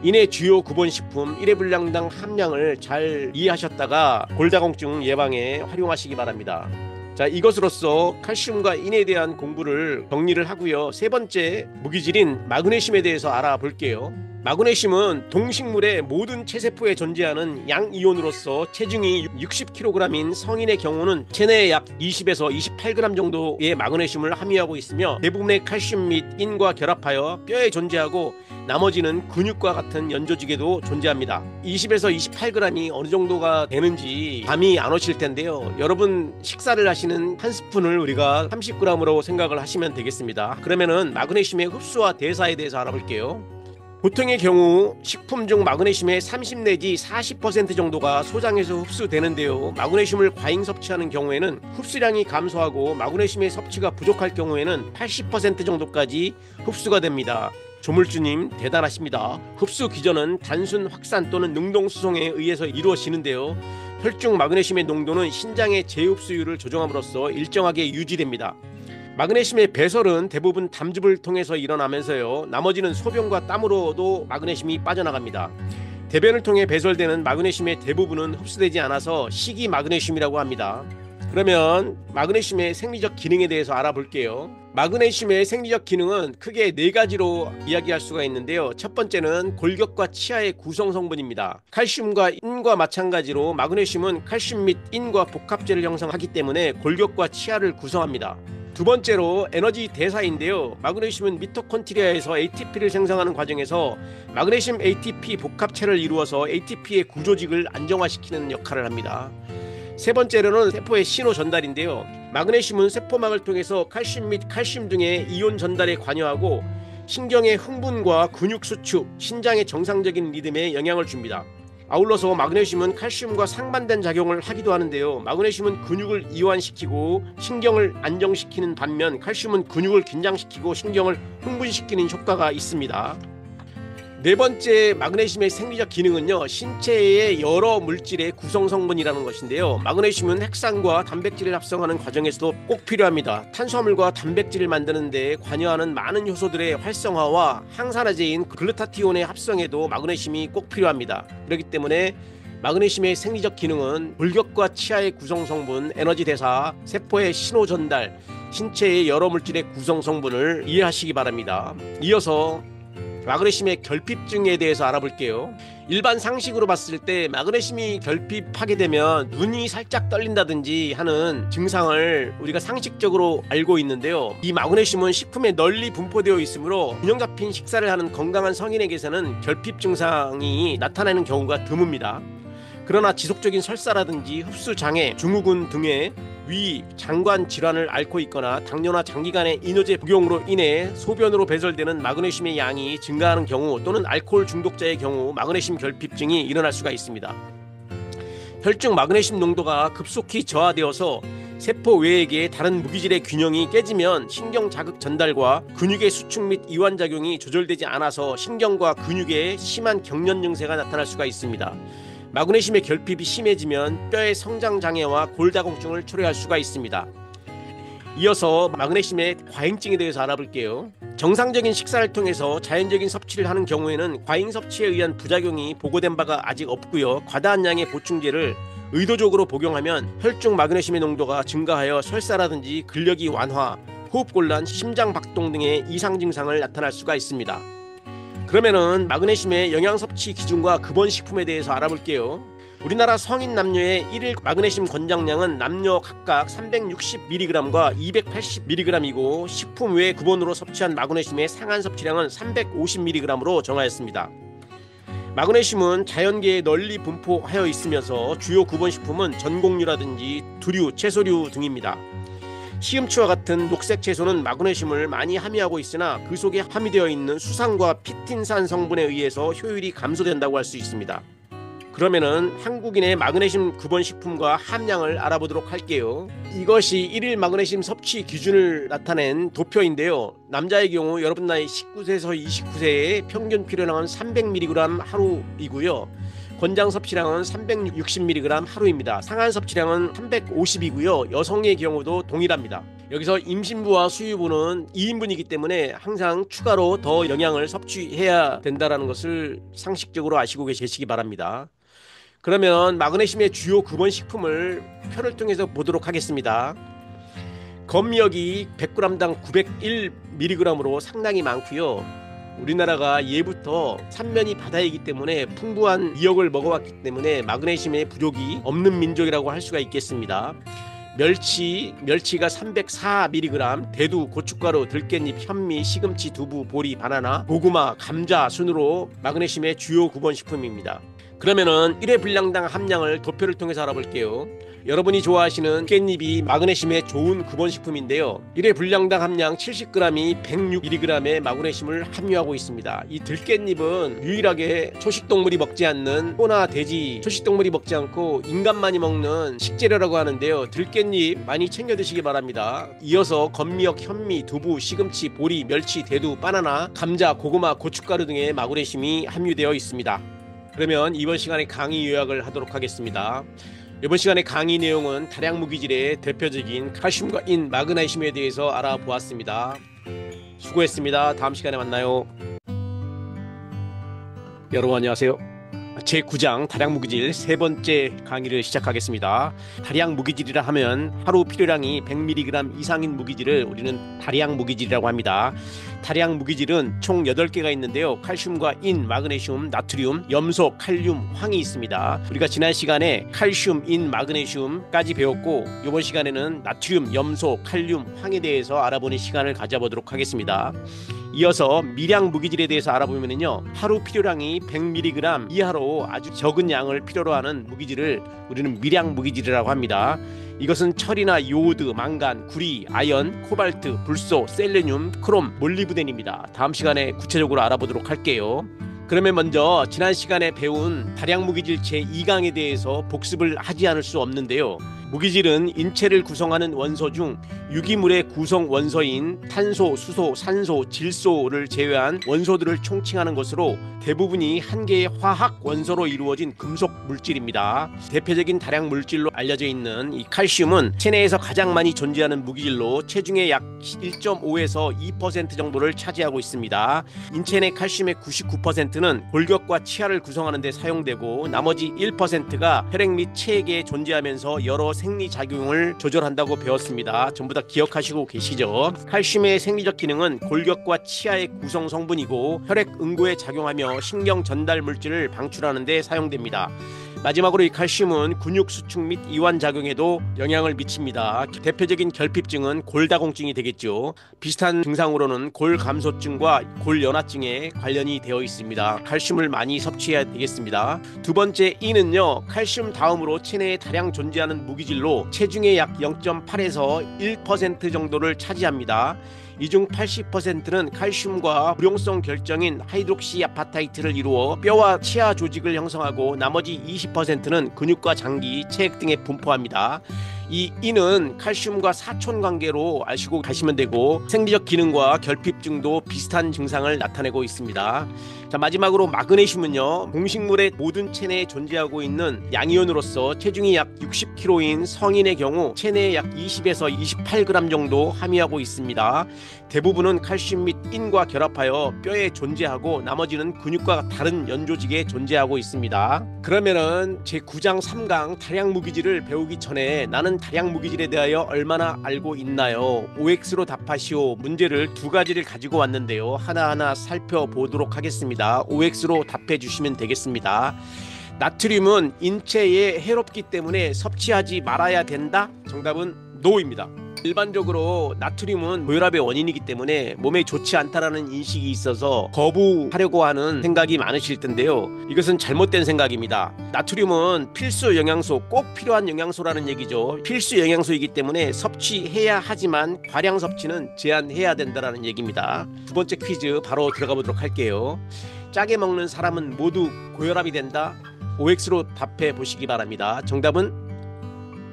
인의 주요 구본식품 1회 분량당 함량을 잘 이해하셨다가 골다공증 예방에 활용하시기 바랍니다. 자, 이것으로써 칼슘과 인에 대한 공부를 정리를 하고요. 세 번째 무기질인 마그네슘에 대해서 알아볼게요. 마그네슘은 동식물의 모든 체세포에 존재하는 양이온으로서 체중이 60kg인 성인의 경우는 체내에 약 20에서 28g 정도의 마그네슘을 함유하고 있으며 대부분의 칼슘 및 인과 결합하여 뼈에 존재하고 나머지는 근육과 같은 연조직에도 존재합니다. 20에서 28g이 어느 정도가 되는지 감이 안 오실 텐데요. 여러분 식사를 하시는 한 스푼을 우리가 30g으로 생각을 하시면 되겠습니다. 그러면은 마그네슘의 흡수와 대사에 대해서 알아볼게요. 보통의 경우 식품 중 마그네슘의 30 내지 40% 정도가 소장에서 흡수되는데요. 마그네슘을 과잉 섭취하는 경우에는 흡수량이 감소하고 마그네슘의 섭취가 부족할 경우에는 80% 정도까지 흡수가 됩니다. 조물주님 대단하십니다. 흡수 기전은 단순 확산 또는 능동 수송에 의해서 이루어지는데요. 혈중 마그네슘의 농도는 신장의 재흡수율을 조정함으로써 일정하게 유지됩니다. 마그네슘의 배설은 대부분 담즙을 통해서 일어나면서요. 나머지는 소변과 땀으로도 마그네슘이 빠져나갑니다. 대변을 통해 배설되는 마그네슘의 대부분은 흡수되지 않아서 식이 마그네슘이라고 합니다. 그러면 마그네슘의 생리적 기능에 대해서 알아볼게요. 마그네슘의 생리적 기능은 크게 네 가지로 이야기할 수가 있는데요. 첫 번째는 골격과 치아의 구성 성분입니다. 칼슘과 인과 마찬가지로 마그네슘은 칼슘 및 인과 복합제를 형성하기 때문에 골격과 치아를 구성합니다. 두 번째로 에너지 대사인데요. 마그네슘은 미토콘드리아에서 ATP를 생성하는 과정에서 마그네슘 ATP 복합체를 이루어서 ATP의 구조직을 안정화시키는 역할을 합니다. 세 번째로는 세포의 신호 전달인데요. 마그네슘은 세포막을 통해서 칼슘 및 칼슘 등의 이온 전달에 관여하고 신경의 흥분과 근육 수축, 신장의 정상적인 리듬에 영향을 줍니다. 아울러서 마그네슘은 칼슘과 상반된 작용을 하기도 하는데요. 마그네슘은 근육을 이완시키고 신경을 안정시키는 반면 칼슘은 근육을 긴장시키고 신경을 흥분시키는 효과가 있습니다. 네 번째 마그네슘의 생리적 기능은요, 신체의 여러 물질의 구성 성분이라는 것인데요. 마그네슘은 핵산과 단백질을 합성하는 과정에서도 꼭 필요합니다. 탄수화물과 단백질을 만드는 데 관여하는 많은 효소들의 활성화와 항산화제인 글루타티온의 합성에도 마그네슘이 꼭 필요합니다. 그렇기 때문에 마그네슘의 생리적 기능은 골격과 치아의 구성 성분, 에너지 대사, 세포의 신호 전달, 신체의 여러 물질의 구성 성분을 이해하시기 바랍니다. 이어서 마그네슘의 결핍증에 대해서 알아볼게요. 일반 상식으로 봤을 때 마그네슘이 결핍하게 되면 눈이 살짝 떨린다든지 하는 증상을 우리가 상식적으로 알고 있는데요. 이 마그네슘은 식품에 널리 분포되어 있으므로 균형 잡힌 식사를 하는 건강한 성인에게서는 결핍 증상이 나타나는 경우가 드뭅니다. 그러나 지속적인 설사라든지 흡수 장애, 증후군 등의 위, 장관 질환을 앓고 있거나 당뇨나 장기간의 이뇨제 복용으로 인해 소변으로 배설되는 마그네슘의 양이 증가하는 경우 또는 알코올 중독자의 경우 마그네슘 결핍증이 일어날 수가 있습니다. 혈중 마그네슘 농도가 급속히 저하되어서 세포 외액의 다른 무기질의 균형이 깨지면 신경 자극 전달과 근육의 수축 및 이완 작용이 조절되지 않아서 신경과 근육에 심한 경련 증세가 나타날 수가 있습니다. 마그네슘의 결핍이 심해지면 뼈의 성장 장애와 골다공증을 초래할 수가 있습니다. 이어서 마그네슘의 과잉증에 대해서 알아볼게요. 정상적인 식사를 통해서 자연적인 섭취를 하는 경우에는 과잉 섭취에 의한 부작용이 보고된 바가 아직 없고요. 과다한 양의 보충제를 의도적으로 복용하면 혈중 마그네슘의 농도가 증가하여 설사라든지 근력이 완화, 호흡곤란, 심장박동 등의 이상 증상을 나타날 수가 있습니다. 그러면은 마그네슘의 영양 섭취 기준과 급원식품에 대해서 알아볼게요. 우리나라 성인 남녀의 1일 마그네슘 권장량은 남녀 각각 360mg과 280mg이고 식품 외 급원으로 섭취한 마그네슘의 상한 섭취량은 350mg으로 정하였습니다. 마그네슘은 자연계에 널리 분포하여 있으면서 주요 급원식품은 전곡류라든지 두류, 채소류 등입니다. 시금치와 같은 녹색 채소는 마그네슘을 많이 함유하고 있으나 그 속에 함유되어 있는 수산과 피틴산 성분에 의해서 효율이 감소된다고 할 수 있습니다. 그러면은 한국인의 마그네슘 급원식품과 함량을 알아보도록 할게요. 이것이 1일 마그네슘 섭취 기준을 나타낸 도표인데요. 남자의 경우 여러분 나이 19세에서 29세의 평균 필요량은 300mg 하루이고요. 권장 섭취량은 360mg 하루입니다. 상한 섭취량은 350이고요. 여성의 경우도 동일합니다. 여기서 임신부와 수유부는 2인분이기 때문에 항상 추가로 더 영양을 섭취해야 된다는 것을 상식적으로 아시고 계시기 바랍니다. 그러면 마그네슘의 주요 급원식품을 표를 통해서 보도록 하겠습니다. 검역이 100g당 901mg으로 상당히 많고요. 우리나라가 예부터 삼면이 바다이기 때문에 풍부한 미역을 먹어왔기 때문에 마그네슘의 부족이 없는 민족이라고 할 수가 있겠습니다. 멸치가 304mg, 대두, 고춧가루, 들깻잎, 현미, 시금치, 두부, 보리, 바나나, 고구마, 감자 순으로 마그네슘의 주요 급원식품입니다. 그러면은 1회 분량당 함량을 도표를 통해서 알아볼게요. 여러분이 좋아하시는 깻잎이 마그네슘의 좋은 급원식품인데요. 1회 분량당 함량 70g이 106mg의 마그네슘을 함유하고 있습니다. 이 들깻잎은 유일하게 초식동물이 먹지 않는 소나 돼지, 초식동물이 먹지 않고 인간만이 먹는 식재료라고 하는데요. 들깻잎 많이 챙겨 드시기 바랍니다. 이어서 건미역, 현미, 두부, 시금치, 보리, 멸치, 대두, 바나나, 감자, 고구마, 고춧가루 등의 마그네슘이 함유되어 있습니다. 그러면 이번 시간에 강의 요약을 하도록 하겠습니다. 이번 시간의 강의 내용은 다량 무기질의 대표적인 칼슘과 인, 마그네슘에 대해서 알아보았습니다. 수고했습니다. 다음 시간에 만나요. 여러분 안녕하세요. 제9장 다량무기질 세 번째 강의를 시작하겠습니다. 다량무기질이라 하면 하루 필요량이 100mg 이상인 무기질을 우리는 다량무기질이라고 합니다. 다량무기질은 총 8개가 있는데요. 칼슘과 인, 마그네슘, 나트륨, 염소, 칼륨, 황이 있습니다. 우리가 지난 시간에 칼슘, 인, 마그네슘까지 배웠고 이번 시간에는 나트륨, 염소, 칼륨, 황에 대해서 알아보는 시간을 가져보도록 하겠습니다. 이어서 미량 무기질에 대해서 알아보면요, 하루 필요량이 100mg 이하로 아주 적은 양을 필요로 하는 무기질을 우리는 미량 무기질이라고 합니다. 이것은 철이나 요오드, 망간, 구리, 아연, 코발트, 불소, 셀레늄, 크롬, 몰리브덴입니다. 다음 시간에 구체적으로 알아보도록 할게요. 그러면 먼저 지난 시간에 배운 다량 무기질 제2강에 대해서 복습을 하지 않을 수 없는데요. 무기질은 인체를 구성하는 원소 중 유기물의 구성 원소인 탄소, 수소, 산소, 질소를 제외한 원소들을 총칭하는 것으로 대부분이 한 개의 화학 원소로 이루어진 금속 물질입니다. 대표적인 다량 물질로 알려져 있는 이 칼슘은 체내에서 가장 많이 존재하는 무기질로 체중의 약 1.5에서 2% 정도를 차지하고 있습니다. 인체 내 칼슘의 99%는 골격과 치아를 구성하는 데 사용되고 나머지 1%가 혈액 및 체액에 존재하면서 여러 생리작용을 조절한다고 배웠습니다. 전부 다 기억하시고 계시죠? 칼슘의 생리적 기능은 골격과 치아의 구성 성분이고 혈액 응고에 작용하며 신경 전달 물질을 방출하는 데 사용됩니다. 마지막으로 이 칼슘은 근육 수축 및 이완 작용에도 영향을 미칩니다. 대표적인 결핍증은 골다공증이 되겠죠. 비슷한 증상으로는 골감소증과 골연화증에 관련이 되어 있습니다. 칼슘을 많이 섭취해야 되겠습니다. 두 번째 E는요, 칼슘 다음으로 체내에 다량 존재하는 무기질로 체중의 약 0.8에서 1% 정도를 차지합니다. 이 중 80%는 칼슘과 불용성 결정인 하이드록시아파타이트를 이루어 뼈와 치아 조직을 형성하고 나머지 20%는 근육과 장기, 체액 등에 분포합니다. 이 E는 칼슘과 사촌관계로 아시고 가시면 되고 생리적 기능과 결핍증도 비슷한 증상을 나타내고 있습니다. 자, 마지막으로 마그네슘은요, 동식물의 모든 체내에 존재하고 있는 양이온으로서 체중이 약 60kg인 성인의 경우 체내에 약 20에서 28g 정도 함유하고 있습니다. 대부분은 칼슘 및 인과 결합하여 뼈에 존재하고 나머지는 근육과 다른 연조직에 존재하고 있습니다. 그러면은 제9장 3강 다량 무기질을 배우기 전에 나는 다량 무기질에 대하여 얼마나 알고 있나요? OX로 답하시오. 문제를 두 가지를 가지고 왔는데요. 하나하나 살펴보도록 하겠습니다. OX로 답해 주시면 되겠습니다. 나트륨은 인체에 해롭기 때문에 섭취하지 말아야 된다? 정답은 NO입니다. 일반적으로 나트륨은 고혈압의 원인이기 때문에 몸에 좋지 않다라는 인식이 있어서 거부하려고 하는 생각이 많으실 텐데요. 이것은 잘못된 생각입니다. 나트륨은 필수 영양소, 꼭 필요한 영양소라는 얘기죠. 필수 영양소이기 때문에 섭취해야 하지만 과량 섭취는 제한해야 된다는 얘기입니다. 두 번째 퀴즈 바로 들어가 보도록 할게요. 짜게 먹는 사람은 모두 고혈압이 된다? OX로 답해 보시기 바랍니다. 정답은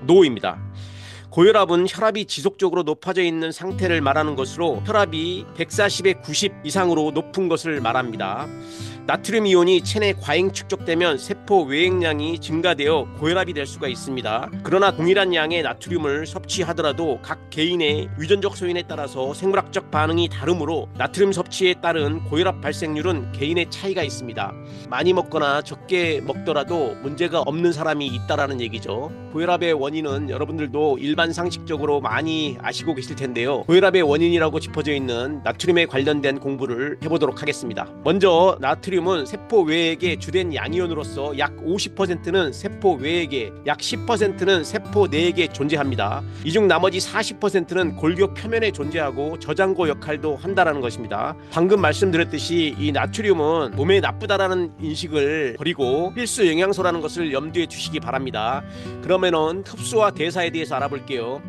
NO입니다. 고혈압은 혈압이 지속적으로 높아져 있는 상태를 말하는 것으로 혈압이 140에 90 이상으로 높은 것을 말합니다. 나트륨 이온이 체내 과잉 축적되면 세포 외액량이 증가되어 고혈압이 될 수가 있습니다. 그러나 동일한 양의 나트륨을 섭취하더라도 각 개인의 유전적 소인에 따라서 생물학적 반응이 다르므로 나트륨 섭취에 따른 고혈압 발생률은 개인의 차이가 있습니다. 많이 먹거나 적게 먹더라도 문제가 없는 사람이 있다라는 얘기죠. 고혈압의 원인은 여러분들도 일반 상식적으로 많이 아시고 계실 텐데요. 고혈압의 원인이라고 짚어져 있는 나트륨에 관련된 공부를 해보도록 하겠습니다. 먼저 나트륨은 세포 외액의 주된 양이온으로서 약 50%는 세포 외액에, 약 10%는 세포 내액에 존재합니다. 이 중 나머지 40%는 골격 표면에 존재하고 저장고 역할도 한다는 것입니다. 방금 말씀드렸듯이 이 나트륨은 몸에 나쁘다라는 인식을 버리고 필수 영양소라는 것을 염두에 두시기 바랍니다. 그러면은 흡수와 대사에 대해서 알아볼게요.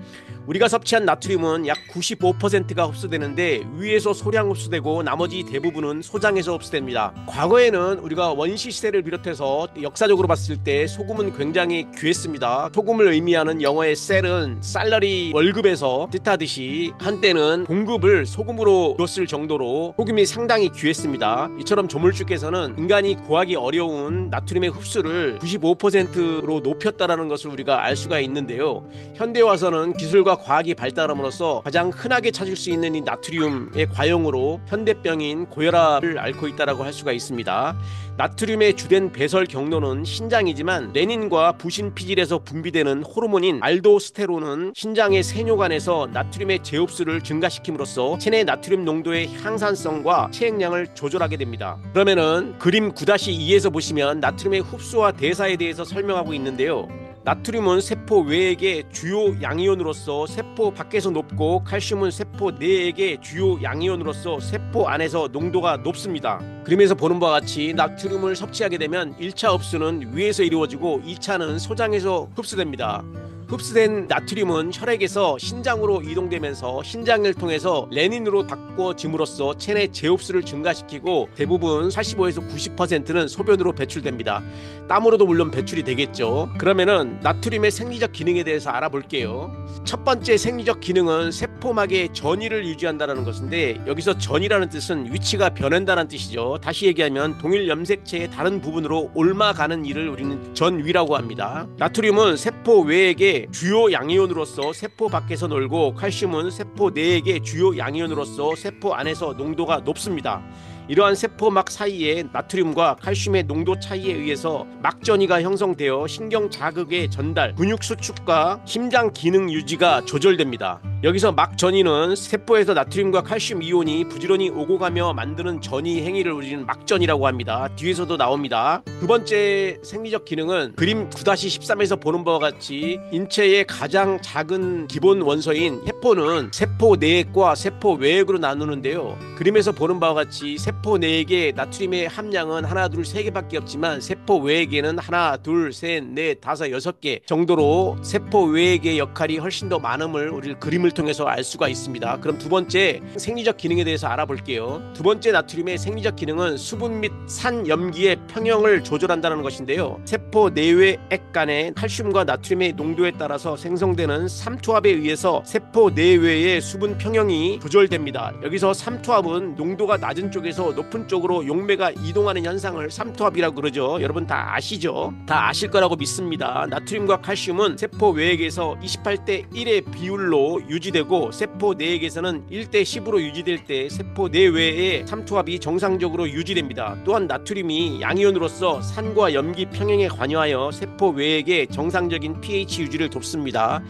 우리가 섭취한 나트륨은 약 95%가 흡수되는데 위에서 소량 흡수되고 나머지 대부분은 소장에서 흡수됩니다. 과거에는 우리가 원시 시대를 비롯해서 역사적으로 봤을 때 소금은 굉장히 귀했습니다. 소금을 의미하는 영어의 셀은 살러리 월급에서 뜻하듯이 한때는 공급을 소금으로 줬을 정도로 소금이 상당히 귀했습니다. 이처럼 조물주께서는 인간이 구하기 어려운 나트륨의 흡수를 95%로 높였다는 것을 우리가 알 수가 있는데요. 현대 와서는 기술과 과학이 발달함으로써 가장 흔하게 찾을 수 있는 이 나트륨의 과용으로 현대병인 고혈압을 앓고 있다고 할 수가 있습니다. 나트륨의 주된 배설 경로는 신장이지만 레닌과 부신피질에서 분비되는 호르몬인 알도스테론은 신장의 세뇨관에서 나트륨의 재흡수를 증가시킴으로써 체내 나트륨 농도의 향산성과 체액량을 조절하게 됩니다. 그러면은 그림 9-2에서 보시면 나트륨의 흡수와 대사에 대해서 설명하고 있는데요. 나트륨은 세포 외액의 주요 양이온으로서 세포 밖에서 높고 칼슘은 세포 내액의 주요 양이온으로서 세포 안에서 농도가 높습니다. 그림에서 보는 바와 같이 나트륨을 섭취하게 되면 1차 흡수는 위에서 이루어지고 2차는 소장에서 흡수됩니다. 흡수된 나트륨은 혈액에서 신장으로 이동되면서 신장을 통해서 레닌으로 바꿔짐으로써 체내 재흡수를 증가시키고 대부분 85에서 90%는 소변으로 배출됩니다. 땀으로도 물론 배출이 되겠죠. 그러면은 나트륨의 생리적 기능에 대해서 알아볼게요. 첫 번째 생리적 기능은 세포막의 전위를 유지한다는 것인데 여기서 전이라는 뜻은 위치가 변한다는 뜻이죠. 다시 얘기하면 동일 염색체의 다른 부분으로 옮아가는 일을 우리는 전위라고 합니다. 나트륨은 세포 외액의 주요 양이온으로서 세포 밖에서 놀고 칼슘은 세포 내액의 주요 양이온으로서 세포 안에서 농도가 높습니다. 이러한 세포막 사이에 나트륨과 칼슘의 농도 차이에 의해서 막전이가 형성되어 신경 자극의 전달, 근육 수축과 심장 기능 유지가 조절됩니다. 여기서 막전이는 세포에서 나트륨과 칼슘 이온이 부지런히 오고 가며 만드는 전이 행위를 우리는 막전이라고 합니다. 뒤에서도 나옵니다. 두 번째 생리적 기능은 그림 9-13에서 보는 바와 같이 인체의 가장 작은 기본 원소인 세포는 세포 내액과 세포 외액으로 나누는데요. 그림에서 보는 바와 같이 세포 내액의 나트륨의 함량은 하나, 둘, 세 개밖에 없지만 세포 외액에는 하나, 둘, 셋, 넷, 다섯, 6개 정도로 세포 외액의 역할이 훨씬 더 많음을 우리 그림을 통해서 알 수가 있습니다. 그럼 두 번째 생리적 기능에 대해서 알아볼게요. 두 번째 나트륨의 생리적 기능은 수분 및 산 염기의 평형을 조절한다는 것인데요. 세포 내외 액 간의 칼슘과 나트륨의 농도에 따라서 생성되는 삼투압에 의해서 세포 내외의 수분 평형이 조절됩니다. 여기서 삼투압은 농도가 낮은 쪽에서 쪽에서 높은 쪽으로 용매가 이동하는 현상을 삼투압이라고 그러죠. 여러분 다 아시죠? 다 아실 거라고 믿습니다. 나트륨과 칼슘은 세포 외액에서 28대 1의 비율로 유지되고 세포 내액에서는 1대 10으로 유지될 때 세포 내외의 삼투압이 정상적으로 유지됩니다. 또한 나트륨이 양이온으로서 산과 염기 평형에 관여하여 세포 외액의 정상적인 pH 유지를 돕습니다.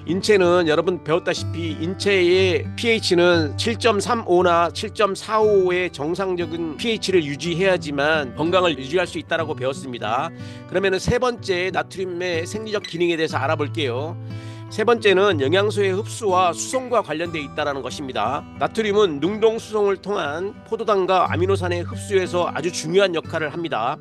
인체는 여러분 배웠다시피 인체의 pH는 7.35나 7.45의 정상적인 pH를 유지해야지만 건강을 유지할 수 있다고 배웠습니다. 그러면 세 번째 나트륨의 생리적 기능에 대해서 알아볼게요. 세 번째는 영양소의 흡수와 수송과 관련되어 있다는 것입니다. 나트륨은 능동 수송을 통한 포도당과 아미노산의 흡수에서 아주 중요한 역할을 합니다.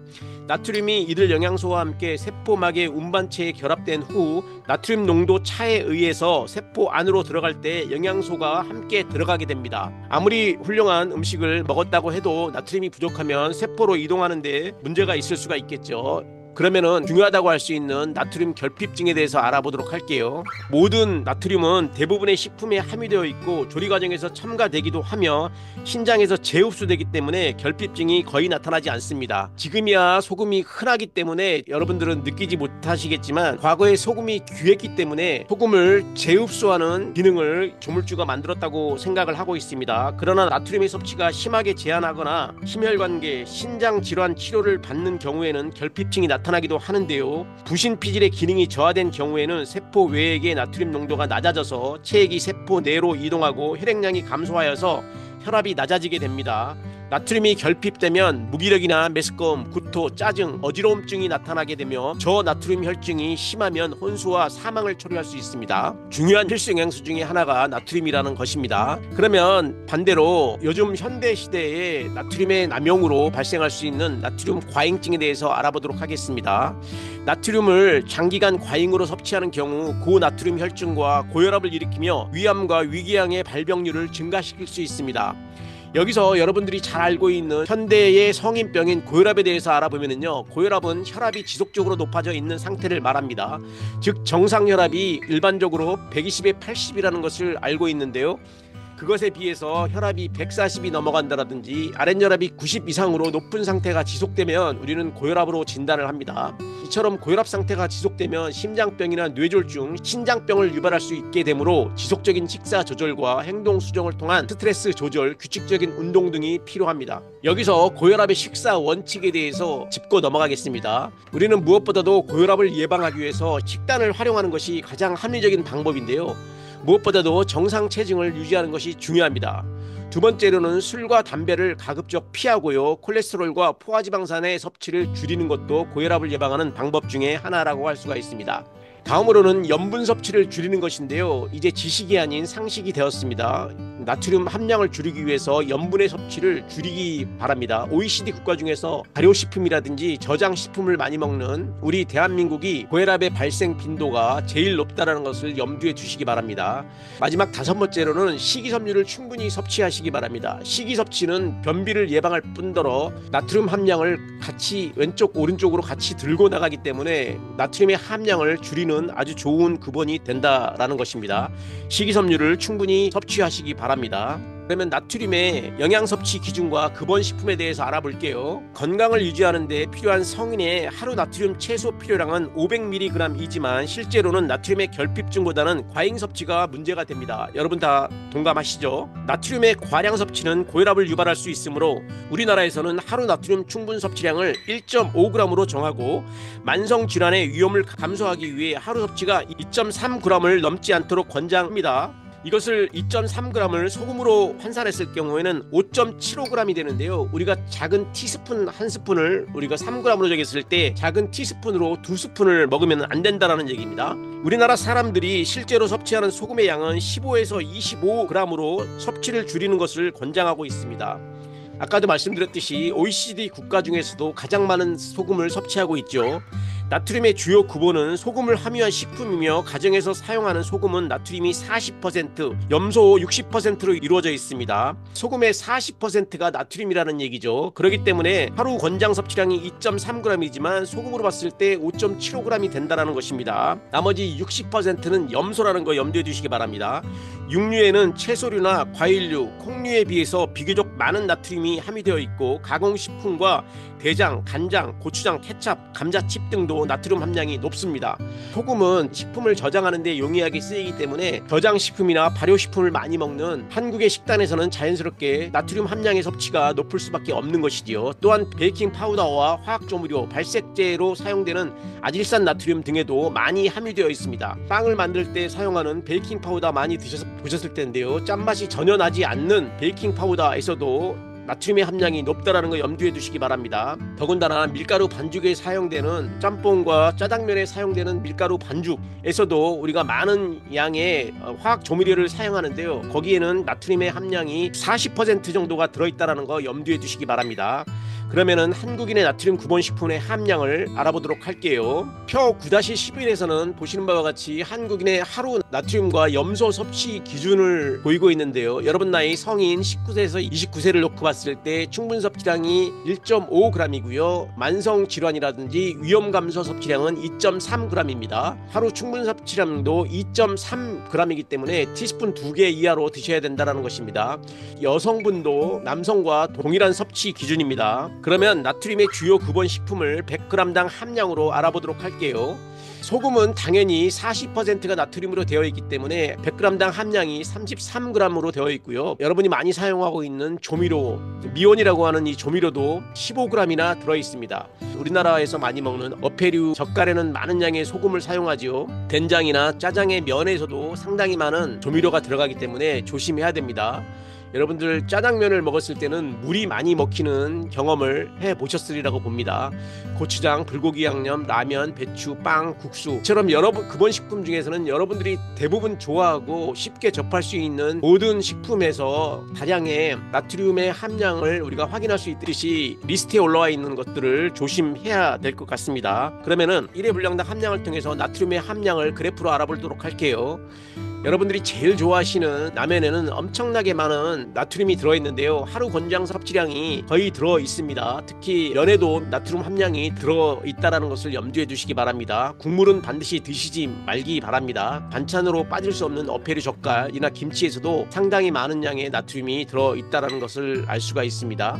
나트륨이 이들 영양소와 함께 세포막의 운반체에 결합된 후 나트륨 농도 차에 의해서 세포 안으로 들어갈 때 영양소가 함께 들어가게 됩니다. 아무리 훌륭한 음식을 먹었다고 해도 나트륨이 부족하면 세포로 이동하는데 문제가 있을 수가 있겠죠. 그러면은 중요하다고 할 수 있는 나트륨 결핍증에 대해서 알아보도록 할게요. 모든 나트륨은 대부분의 식품에 함유되어 있고 조리 과정에서 첨가되기도 하며 신장에서 재흡수되기 때문에 결핍증이 거의 나타나지 않습니다. 지금이야 소금이 흔하기 때문에 여러분들은 느끼지 못하시겠지만 과거에 소금이 귀했기 때문에 소금을 재흡수하는 기능을 조물주가 만들었다고 생각을 하고 있습니다. 그러나 나트륨의 섭취가 심하게 제한하거나 심혈관계, 신장 질환 치료를 받는 경우에는 결핍증이 나타나기도 하는데요. 부신피질의 기능이 저하된 경우에는 세포 외액의 나트륨 농도가 낮아져서 체액이 세포 내로 이동하고 혈액량이 감소하여서 혈압이 낮아지게 됩니다. 나트륨이 결핍되면 무기력이나 메스꺼움, 구토, 짜증, 어지러움증이 나타나게 되며 저나트륨 혈증이 심하면 혼수와 사망을 초래할 수 있습니다. 중요한 필수 영양소 중에 하나가 나트륨이라는 것입니다. 그러면 반대로 요즘 현대 시대에 나트륨의 남용으로 발생할 수 있는 나트륨 과잉증에 대해서 알아보도록 하겠습니다. 나트륨을 장기간 과잉으로 섭취하는 경우 고나트륨 혈증과 고혈압을 일으키며 위암과 위궤양의 발병률을 증가시킬 수 있습니다. 여기서 여러분들이 잘 알고 있는 현대의 성인병인 고혈압에 대해서 알아보면요, 고혈압은 혈압이 지속적으로 높아져 있는 상태를 말합니다. 즉 정상 혈압이 일반적으로 120에 80이라는 것을 알고 있는데요, 그것에 비해서 혈압이 140이 넘어간다든지 아랫혈압이 90 이상으로 높은 상태가 지속되면 우리는 고혈압으로 진단을 합니다. 이처럼 고혈압 상태가 지속되면 심장병이나 뇌졸중, 신장병을 유발할 수 있게 되므로 지속적인 식사 조절과 행동 수정을 통한 스트레스 조절, 규칙적인 운동 등이 필요합니다. 여기서 고혈압의 식사 원칙에 대해서 짚고 넘어가겠습니다. 우리는 무엇보다도 고혈압을 예방하기 위해서 식단을 활용하는 것이 가장 합리적인 방법인데요, 무엇보다도 정상 체중을 유지하는 것이 중요합니다. 두 번째로는 술과 담배를 가급적 피하고요, 콜레스테롤과 포화지방산의 섭취를 줄이는 것도 고혈압을 예방하는 방법 중에 하나라고 할 수가 있습니다. 다음으로는 염분 섭취를 줄이는 것인데요, 이제 지식이 아닌 상식이 되었습니다. 나트륨 함량을 줄이기 위해서 염분의 섭취를 줄이기 바랍니다. OECD 국가 중에서 발효식품이라든지 저장식품을 많이 먹는 우리 대한민국이 고혈압의 발생 빈도가 제일 높다는 것을 염두에 두시기 바랍니다. 마지막 다섯 번째로는 식이섬유를 충분히 섭취하시기 바랍니다. 식이 섭취는 변비를 예방할 뿐더러 나트륨 함량을 같이 왼쪽 오른쪽으로 같이 들고 나가기 때문에 나트륨의 함량을 줄이는 아주 좋은 근원이 된다라는 것입니다. 식이섬유를 충분히 섭취하시기 바랍니다. 그러면 나트륨의 영양 섭취 기준과 근원 식품에 대해서 알아볼게요. 건강을 유지하는 데 필요한 성인의 하루 나트륨 최소 필요량은 500mg이지만 실제로는 나트륨의 결핍증보다는 과잉 섭취가 문제가 됩니다. 여러분 다 동감하시죠? 나트륨의 과량 섭취는 고혈압을 유발할 수 있으므로 우리나라에서는 하루 나트륨 충분 섭취량을 1.5g으로 정하고 만성 질환의 위험을 감소하기 위해 하루 섭취가 2.3g을 넘지 않도록 권장합니다. 이것을 2.3g을 소금으로 환산했을 경우에는 5.75g이 되는데요, 우리가 작은 티스푼 한 스푼을 우리가 3g으로 정했을 때 작은 티스푼으로 2스푼을 먹으면 안 된다는 얘기입니다. 우리나라 사람들이 실제로 섭취하는 소금의 양은 15에서 25g으로 섭취를 줄이는 것을 권장하고 있습니다. 아까도 말씀드렸듯이 OECD 국가 중에서도 가장 많은 소금을 섭취하고 있죠. 나트륨의 주요 구본은 소금을 함유한 식품이며 가정에서 사용하는 소금은 나트륨이 40%, 염소 60%로 이루어져 있습니다. 소금의 40%가 나트륨이라는 얘기죠. 그렇기 때문에 하루 권장 섭취량이 2.3g이지만 소금으로 봤을 때 5.75g이 된다는 것입니다. 나머지 60%는 염소라는 거 염두에 두시기 바랍니다. 육류에는 채소류나 과일류, 콩류에 비해서 비교적 많은 나트륨이 함유되어 있고 가공식품과 대장, 간장, 고추장, 케찹, 감자칩 등도 나트륨 함량이 높습니다. 소금은 식품을 저장하는 데 용이하게 쓰이기 때문에 저장식품이나 발효식품을 많이 먹는 한국의 식단에서는 자연스럽게 나트륨 함량의 섭취가 높을 수밖에 없는 것이지요. 또한 베이킹 파우더와 화학조미료, 발색제로 사용되는 아질산 나트륨 등에도 많이 함유되어 있습니다. 빵을 만들 때 사용하는 베이킹 파우더 많이 보셨을 텐데요. 짠맛이 전혀 나지 않는 베이킹 파우더에서도 나트륨의 함량이 높다라는 거 염두에 두시기 바랍니다. 더군다나 밀가루 반죽에 사용되는 짬뽕과 짜장면에 사용되는 밀가루 반죽에서도 우리가 많은 양의 화학 조미료를 사용하는데요. 거기에는 나트륨의 함량이 40% 정도가 들어있다는 거 염두에 두시기 바랍니다. 그러면은 한국인의 나트륨 구본식품의 함량을 알아보도록 할게요. 표 9-11에서는 보시는 바와 같이 한국인의 하루 나트륨과 염소 섭취 기준을 보이고 있는데요. 여러분 나이 성인 19세에서 29세를 놓고 봤을 때 충분 섭취량이 1.5g이고요. 만성 질환이라든지 위험 감소 섭취량은 2.3g입니다. 하루 충분 섭취량도 2.3g이기 때문에 티스푼 2개 이하로 드셔야 된다는 것입니다. 여성분도 남성과 동일한 섭취 기준입니다. 그러면 나트륨의 주요 구본 식품을 100g당 함량으로 알아보도록 할게요. 소금은 당연히 40%가 나트륨으로 되어 있기 때문에 100g당 함량이 33g으로 되어 있고요. 여러분이 많이 사용하고 있는 조미료, 미온이라고 하는 이 조미료도 15g이나 들어 있습니다. 우리나라에서 많이 먹는 어패류 젓갈에는 많은 양의 소금을 사용하지요. 된장이나 짜장의 면에서도 상당히 많은 조미료가 들어가기 때문에 조심해야 됩니다. 여러분들 짜장면을 먹었을 때는 물이 많이 먹히는 경험을 해보셨으리라고 봅니다. 고추장, 불고기 양념, 라면, 배추, 빵, 국수처럼 여러 구본식품 중에서는 여러분들이 대부분 좋아하고 쉽게 접할 수 있는 모든 식품에서 다량의 나트륨의 함량을 우리가 확인할 수 있듯이 리스트에 올라와 있는 것들을 조심해야 될 것 같습니다. 그러면은 1회 분량당 함량을 통해서 나트륨의 함량을 그래프로 알아보도록 할게요. 여러분들이 제일 좋아하시는 라면에는 엄청나게 많은 나트륨이 들어있는데요. 하루 권장 섭취량이 거의 들어있습니다. 특히 면에도 나트륨 함량이 들어있다는 것을 염두에 두시기 바랍니다. 국물은 반드시 드시지 말기 바랍니다. 반찬으로 빠질 수 없는 어패류 젓갈이나 김치에서도 상당히 많은 양의 나트륨이 들어있다는 것을 알 수가 있습니다.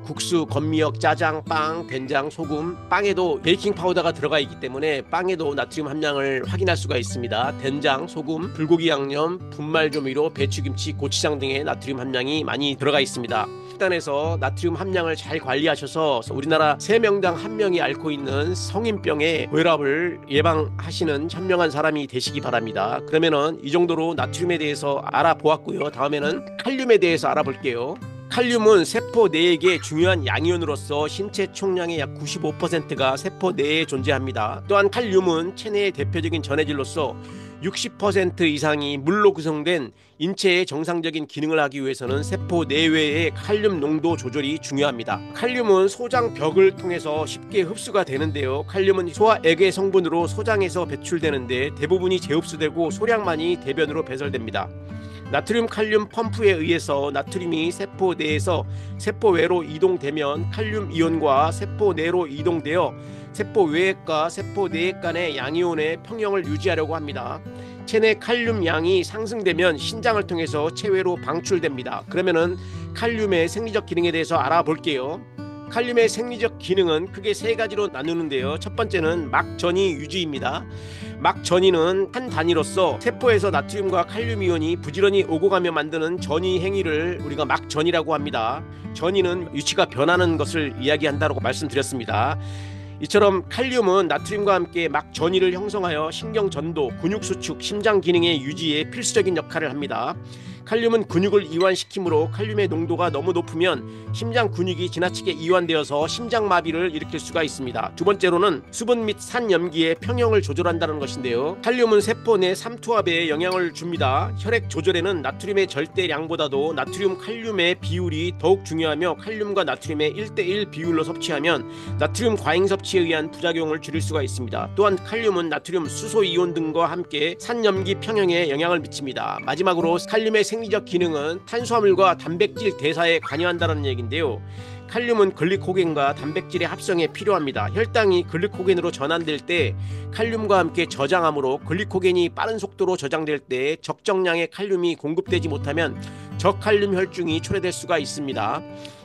국수, 건미역, 짜장, 빵, 된장, 소금, 빵에도 베이킹 파우더가 들어가 있기 때문에 빵에도 나트륨 함량을 확인할 수가 있습니다. 된장, 소금, 불고기 양념, 분말 조미료, 배추김치, 고추장 등의 나트륨 함량이 많이 들어가 있습니다. 식단에서 나트륨 함량을 잘 관리하셔서 우리나라 3명당 1명이 앓고 있는 성인병의 고혈압을 예방하시는 현명한 사람이 되시기 바랍니다. 그러면은 이 정도로 나트륨에 대해서 알아보았고요. 다음에는 칼륨에 대해서 알아볼게요. 칼륨은 세포 내에게 중요한 양이온으로서 신체 총량의 약 95%가 세포 내에 존재합니다. 또한 칼륨은 체내의 대표적인 전해질로서 60% 이상이 물로 구성된 인체의 정상적인 기능을 하기 위해서는 세포 내외의 칼륨 농도 조절이 중요합니다. 칼륨은 소장벽을 통해서 쉽게 흡수가 되는데요. 칼륨은 소화액의 성분으로 소장에서 배출되는데 대부분이 재흡수되고 소량만이 대변으로 배설됩니다. 나트륨 칼륨 펌프에 의해서 나트륨이 세포 내에서 세포 외로 이동되면 칼륨 이온과 세포 내로 이동되어 세포 외액과 세포 내액 간의 양이온의 평형을 유지하려고 합니다. 체내 칼륨 양이 상승되면 신장을 통해서 체외로 방출됩니다. 그러면은 칼륨의 생리적 기능에 대해서 알아볼게요. 칼륨의 생리적 기능은 크게 3가지로 나누는데요. 첫 번째는 막전이 유지입니다. 막전이는 한 단위로서 세포에서 나트륨과 칼륨 이온이 부지런히 오고 가며 만드는 전이 행위를 우리가 막전이라고 합니다. 전이는 위치가 변하는 것을 이야기한다고 말씀드렸습니다. 이처럼 칼륨은 나트륨과 함께 막전이를 형성하여 신경전도, 근육수축, 심장 기능의 유지에 필수적인 역할을 합니다. 칼륨은 근육을 이완시키므로 칼륨의 농도가 너무 높으면 심장 근육이 지나치게 이완되어서 심장마비를 일으킬 수가 있습니다. 두 번째로는 수분 및 산염기의 평형을 조절한다는 것인데요. 칼륨은 세포 내 삼투압에 영향을 줍니다. 혈액 조절에는 나트륨의 절대량보다도 나트륨 칼륨의 비율이 더욱 중요하며 칼륨과 나트륨의 1:1 비율로 섭취하면 나트륨 과잉 섭취에 의한 부작용을 줄일 수가 있습니다. 또한 칼륨은 나트륨 수소 이온 등과 함께 산염기 평형에 영향을 미칩니다. 마지막으로 칼륨의 생리적 기능은 탄수화물과 단백질 대사에 관여한다는 얘기인데요. 칼륨은 글리코겐과 단백질의 합성에 필요합니다. 혈당이 글리코겐으로 전환될 때 칼륨과 함께 저장하므로 글리코겐이 빠른 속도로 저장될 때 적정량의 칼륨이 공급되지 못하면 저칼륨 혈중이 초래될 수가 있습니다.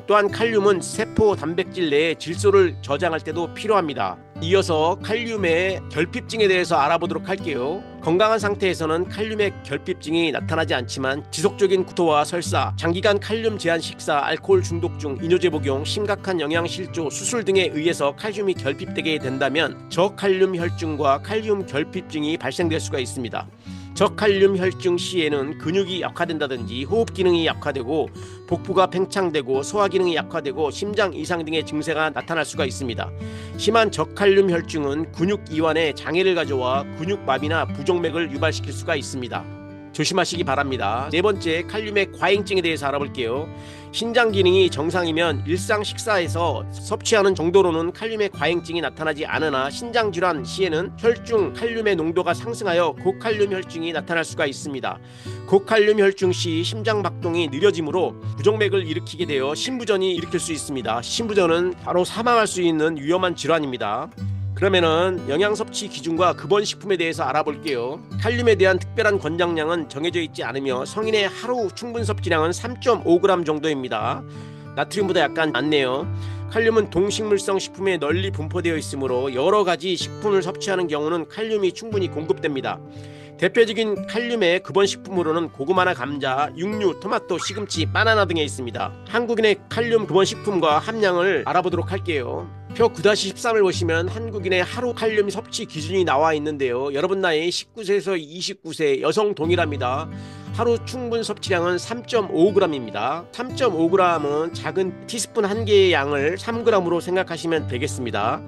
또한 칼륨은 세포 단백질 내에 질소를 저장할 때도 필요합니다. 이어서 칼륨의 결핍증에 대해서 알아보도록 할게요. 건강한 상태에서는 칼륨의 결핍증이 나타나지 않지만 지속적인 구토와 설사, 장기간 칼륨 제한 식사, 알코올 중독중, 이뇨제 복용, 심각한 영양실조, 수술 등에 의해서 칼륨이 결핍되게 된다면 저칼륨 혈증과 칼륨 결핍증이 발생될 수가 있습니다. 저칼륨 혈증 시에는 근육이 약화된다든지 호흡 기능이 약화되고 복부가 팽창되고 소화 기능이 약화되고 심장 이상 등의 증세가 나타날 수가 있습니다. 심한 저칼륨 혈증은 근육 이완에 장애를 가져와 근육마비나 부정맥을 유발시킬 수가 있습니다. 조심하시기 바랍니다. 네 번째, 칼륨의 과잉증에 대해서 알아볼게요. 신장 기능이 정상이면 일상 식사에서 섭취하는 정도로는 칼륨의 과잉증이 나타나지 않으나 신장 질환 시에는 혈중 칼륨의 농도가 상승하여 고칼륨 혈증이 나타날 수가 있습니다. 고칼륨 혈증 시 심장 박동이 느려지므로 부정맥을 일으키게 되어 심부전이 일으킬 수 있습니다. 심부전은 바로 사망할 수 있는 위험한 질환입니다. 그러면은 영양 섭취 기준과 급원식품에 대해서 알아볼게요. 칼륨에 대한 특별한 권장량은 정해져 있지 않으며 성인의 하루 충분 섭취량은 3.5g 정도입니다. 나트륨보다 약간 낮네요. 칼륨은 동식물성 식품에 널리 분포되어 있으므로 여러 가지 식품을 섭취하는 경우는 칼륨이 충분히 공급됩니다. 대표적인 칼륨의 급원식품으로는 고구마나 감자, 육류, 토마토, 시금치, 바나나 등에 있습니다. 한국인의 칼륨 급원식품과 함량을 알아보도록 할게요. 표 9-13을 보시면 한국인의 하루 칼륨 섭취 기준이 나와 있는데요. 여러분 나이 19세에서 29세 여성 동일합니다. 하루 충분 섭취량은 3.5g입니다. 3.5g은 작은 티스푼 한 개의 양을 3g으로 생각하시면 되겠습니다.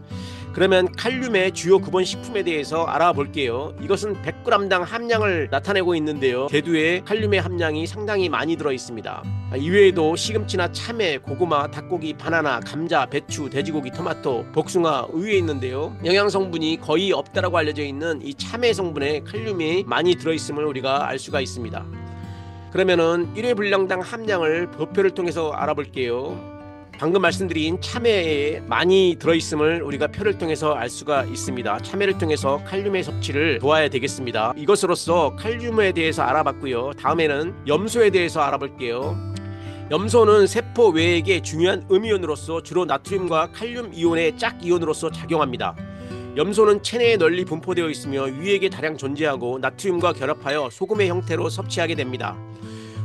그러면 칼륨의 주요 급원식품에 대해서 알아볼게요. 이것은 100g당 함량을 나타내고 있는데요. 대두에 칼륨의 함량이 상당히 많이 들어 있습니다. 이외에도 시금치나 참외, 고구마, 닭고기, 바나나, 감자, 배추, 돼지고기, 토마토, 복숭아, 우유에 있는데요. 영양 성분이 거의 없다라고 알려져 있는 이 참외 성분에 칼륨이 많이 들어 있음을 우리가 알 수가 있습니다. 그러면은 1회 분량당 함량을 도표를 통해서 알아볼게요. 방금 말씀드린 참외에 많이 들어있음을 우리가 표를 통해서 알 수가 있습니다. 참외를 통해서 칼륨의 섭취를 도와야 되겠습니다. 이것으로써 칼륨에 대해서 알아봤고요. 다음에는 염소에 대해서 알아볼게요. 염소는 세포 외액의 중요한 음이온으로서 주로 나트륨과 칼륨 이온의 짝 이온으로서 작용합니다. 염소는 체내에 널리 분포되어 있으며 위액에 다량 존재하고 나트륨과 결합하여 소금의 형태로 섭취하게 됩니다.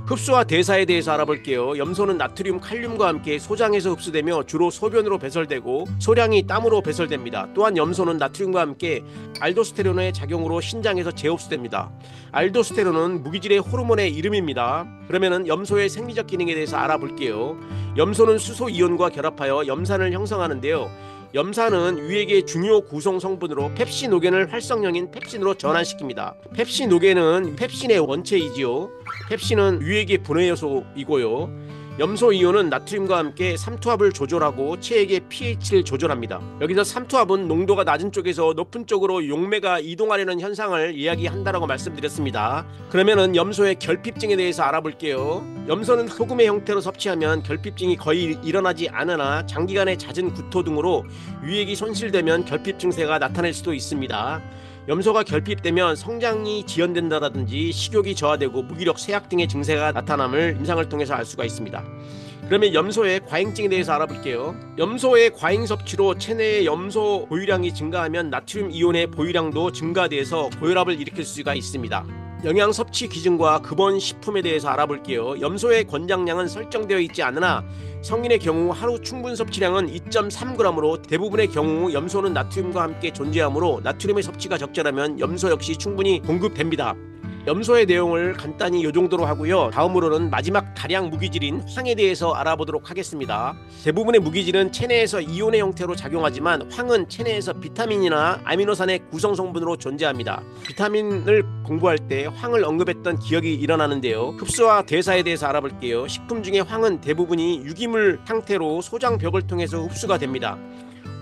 흡수와 대사에 대해서 알아볼게요. 염소는 나트륨, 칼륨과 함께 소장에서 흡수되며 주로 소변으로 배설되고 소량이 땀으로 배설됩니다. 또한 염소는 나트륨과 함께 알도스테론의 작용으로 신장에서 재흡수됩니다. 알도스테론은 무기질의 호르몬의 이름입니다. 그러면은 염소의 생리적 기능에 대해서 알아볼게요. 염소는 수소 이온과 결합하여 염산을 형성하는데요. 염산은 위액의 중요 구성 성분으로 펩시노겐을 활성형인 펩신으로 전환시킵니다. 펩시노겐은 펩신의 원체이지요. 펩신은 위액의 분해 요소이고요. 염소 이온은 나트륨과 함께 삼투압을 조절하고 체액의 pH를 조절합니다. 여기서 삼투압은 농도가 낮은 쪽에서 높은 쪽으로 용매가 이동하려는 현상을 이야기한다라고 말씀드렸습니다. 그러면은 염소의 결핍증에 대해서 알아볼게요. 염소는 소금의 형태로 섭취하면 결핍증이 거의 일어나지 않으나 장기간의 잦은 구토 등으로 위액이 손실되면 결핍 증세가 나타날 수도 있습니다. 염소가 결핍되면 성장이 지연된다든지 식욕이 저하되고 무기력, 쇠약 등의 증세가 나타남을 임상을 통해서 알 수가 있습니다. 그러면 염소의 과잉증에 대해서 알아볼게요. 염소의 과잉 섭취로 체내의 염소 보유량이 증가하면 나트륨 이온의 보유량도 증가돼서 고혈압을 일으킬 수가 있습니다. 영양 섭취 기준과 급원 식품에 대해서 알아볼게요. 염소의 권장량은 설정되어 있지 않으나 성인의 경우 하루 충분 섭취량은 2.3g으로 대부분의 경우 염소는 나트륨과 함께 존재하므로 나트륨의 섭취가 적절하면 염소 역시 충분히 공급됩니다. 염소의 내용을 간단히 이 정도로 하고요. 다음으로는 마지막 다량 무기질인 황에 대해서 알아보도록 하겠습니다. 대부분의 무기질은 체내에서 이온의 형태로 작용하지만 황은 체내에서 비타민이나 아미노산의 구성 성분으로 존재합니다. 비타민을 공부할 때 황을 언급했던 기억이 일어나는데요. 흡수와 대사에 대해서 알아볼게요. 식품 중에 황은 대부분이 유기물 상태로 소장벽을 통해서 흡수가 됩니다.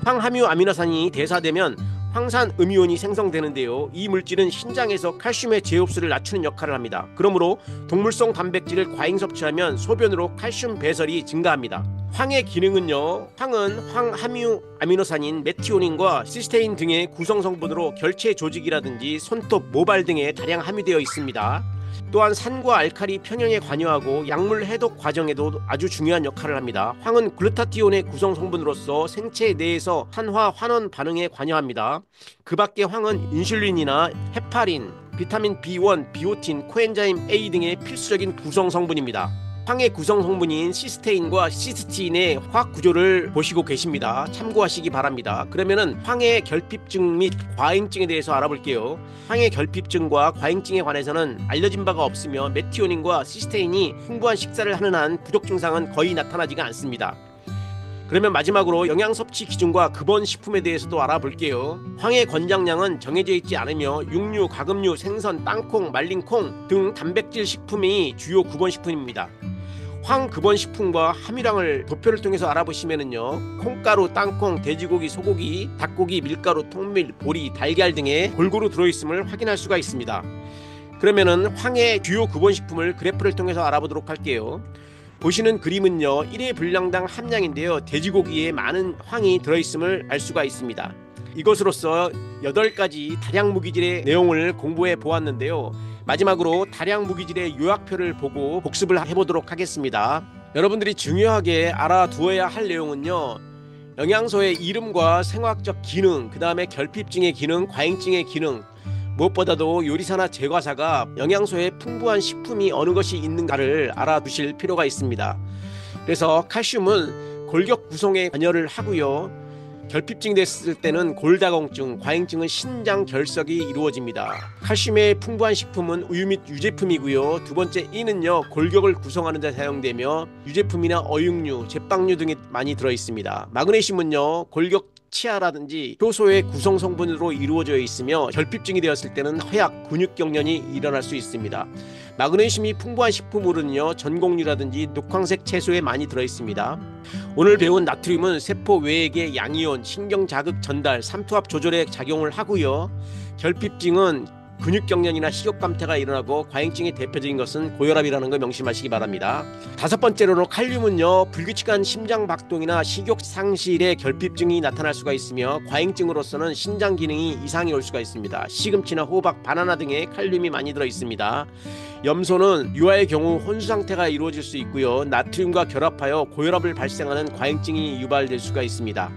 황함유 아미노산이 대사되면 황산 음이온이 생성되는데요. 이 물질은 신장에서 칼슘의 제흡수를 낮추는 역할을 합니다. 그러므로 동물성 단백질을 과잉 섭취하면 소변으로 칼슘 배설이 증가합니다. 황의 기능은요. 황은 황함유 아미노산인 메티오닌과 시스테인 등의 구성 성분으로 결체 조직이라든지 손톱, 모발 등에 다량 함유되어 있습니다. 또한 산과 알칼리 평형에 관여하고 약물 해독 과정에도 아주 중요한 역할을 합니다. 황은 글루타티온의 구성 성분으로서 생체 내에서 산화 환원 반응에 관여합니다. 그 밖에 황은 인슐린이나 헤파린, 비타민 B1, 비오틴, 코엔자임 A 등의 필수적인 구성 성분입니다. 황의 구성 성분인 시스테인과 시스틴의 화학 구조를 보시고 계십니다. 참고하시기 바랍니다. 그러면은 황의 결핍증 및 과잉증에 대해서 알아볼게요. 황의 결핍증과 과잉증에 관해서는 알려진 바가 없으며 메티오닌과 시스테인이 풍부한 식사를 하는 한 부족 증상은 거의 나타나지가 않습니다. 그러면 마지막으로 영양 섭취 기준과 급원 식품에 대해서도 알아볼게요. 황의 권장량은 정해져 있지 않으며 육류, 가금류, 생선, 땅콩, 말린 콩 등 단백질 식품이 주요 급원 식품입니다. 황 급원 식품과 함유량을 도표를 통해서 알아보시면은요, 콩가루, 땅콩, 돼지고기, 소고기, 닭고기, 밀가루, 통밀, 보리, 달걀 등에 골고루 들어있음을 확인할 수가 있습니다. 그러면은 황의 주요 급원 식품을 그래프를 통해서 알아보도록 할게요. 보시는 그림은요, 1회 분량당 함량인데요, 돼지고기에 많은 황이 들어있음을 알 수가 있습니다. 이것으로서 8가지 다량 무기질의 내용을 공부해 보았는데요. 마지막으로 다량 무기질의 요약표를 보고 복습을 해보도록 하겠습니다. 여러분들이 중요하게 알아두어야 할 내용은요, 영양소의 이름과 생화학적 기능, 그 다음에 결핍증의 기능, 과잉증의 기능, 무엇보다도 요리사나 제과사가 영양소의 풍부한 식품이 어느 것이 있는가를 알아두실 필요가 있습니다. 그래서 칼슘은 골격 구성에 관여를 하고요, 결핍증이 됐을 때는 골다공증, 과잉증은 신장 결석이 이루어집니다. 칼슘의 풍부한 식품은 우유 및 유제품이고요. 두 번째 E는요, 골격을 구성하는 데 사용되며 유제품이나 어육류, 제빵류 등이 많이 들어있습니다. 마그네슘은요, 골격 치아라든지 효소의 구성 성분으로 이루어져 있으며 결핍증이 되었을 때는 허약, 근육경련이 일어날 수 있습니다. 마그네슘이 풍부한 식품으로는요, 전곡류라든지 녹황색 채소에 많이 들어있습니다. 오늘 배운 나트륨은 세포 외액의 양이온, 신경자극 전달, 삼투압 조절에 작용을 하고요. 결핍증은 근육경련이나 식욕감퇴가 일어나고 과잉증의 대표적인 것은 고혈압이라는 걸 명심하시기 바랍니다. 5번째로는 칼륨은요, 불규칙한 심장박동이나 식욕 상실의 결핍증이 나타날 수가 있으며 과잉증으로서는 신장 기능이 이상이 올 수가 있습니다. 시금치나 호박, 바나나 등에 칼륨이 많이 들어 있습니다. 염소는 유아의 경우 혼수 상태가 이루어질 수 있고요, 나트륨과 결합하여 고혈압을 발생하는 과잉증이 유발될 수가 있습니다.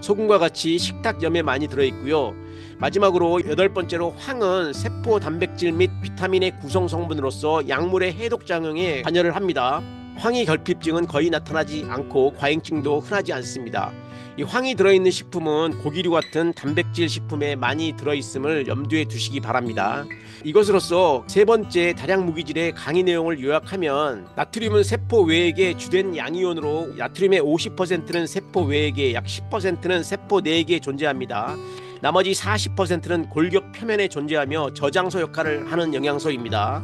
소금과 같이 식탁염에 많이 들어있고요. 마지막으로 8번째로 황은 세포 단백질 및 비타민의 구성 성분으로서 약물의 해독작용에 관여를 합니다. 황이 결핍증은 거의 나타나지 않고 과잉증도 흔하지 않습니다. 이 황이 들어있는 식품은 고기류 같은 단백질 식품에 많이 들어있음을 염두에 두시기 바랍니다. 이것으로서 3번째 다량 무기질의 강의 내용을 요약하면, 나트륨은 세포 외액의 주된 양이온으로 나트륨의 50%는 세포 외액에, 약 10%는 세포 내액에 존재합니다. 나머지 40%는 골격 표면에 존재하며 저장소 역할을 하는 영양소입니다.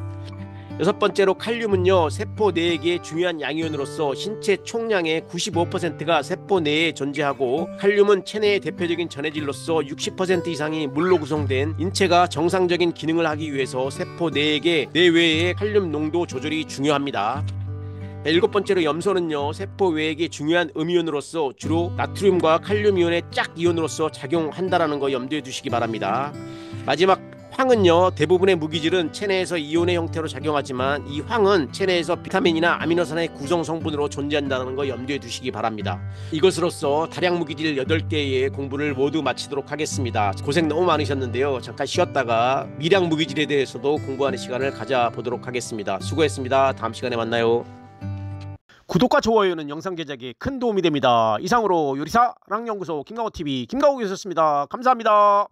6번째로 칼륨은요, 세포 내액의 중요한 양이온으로서 신체 총량의 95%가 세포 내에 존재하고, 칼륨은 체내의 대표적인 전해질로서 60% 이상이 물로 구성된 인체가 정상적인 기능을 하기 위해서 세포 내액의 내외의 칼륨 농도 조절이 중요합니다. 7번째로 염소는요, 세포 외액의 중요한 음이온으로서 주로 나트륨과 칼륨 이온의 짝 이온으로서 작용한다는 거 염두에 두시기 바랍니다. 마지막 황은요, 대부분의 무기질은 체내에서 이온의 형태로 작용하지만 이 황은 체내에서 비타민이나 아미노산의 구성 성분으로 존재한다는 거 염두에 두시기 바랍니다. 이것으로써 다량 무기질 8개의 공부를 모두 마치도록 하겠습니다. 고생 너무 많으셨는데요, 잠깐 쉬었다가 미량 무기질에 대해서도 공부하는 시간을 가져보도록 하겠습니다. 수고했습니다. 다음 시간에 만나요. 구독과 좋아요는 영상 제작에 큰 도움이 됩니다. 이상으로 요리사 랑연구소 김강호TV 김강호였습니다. 감사합니다.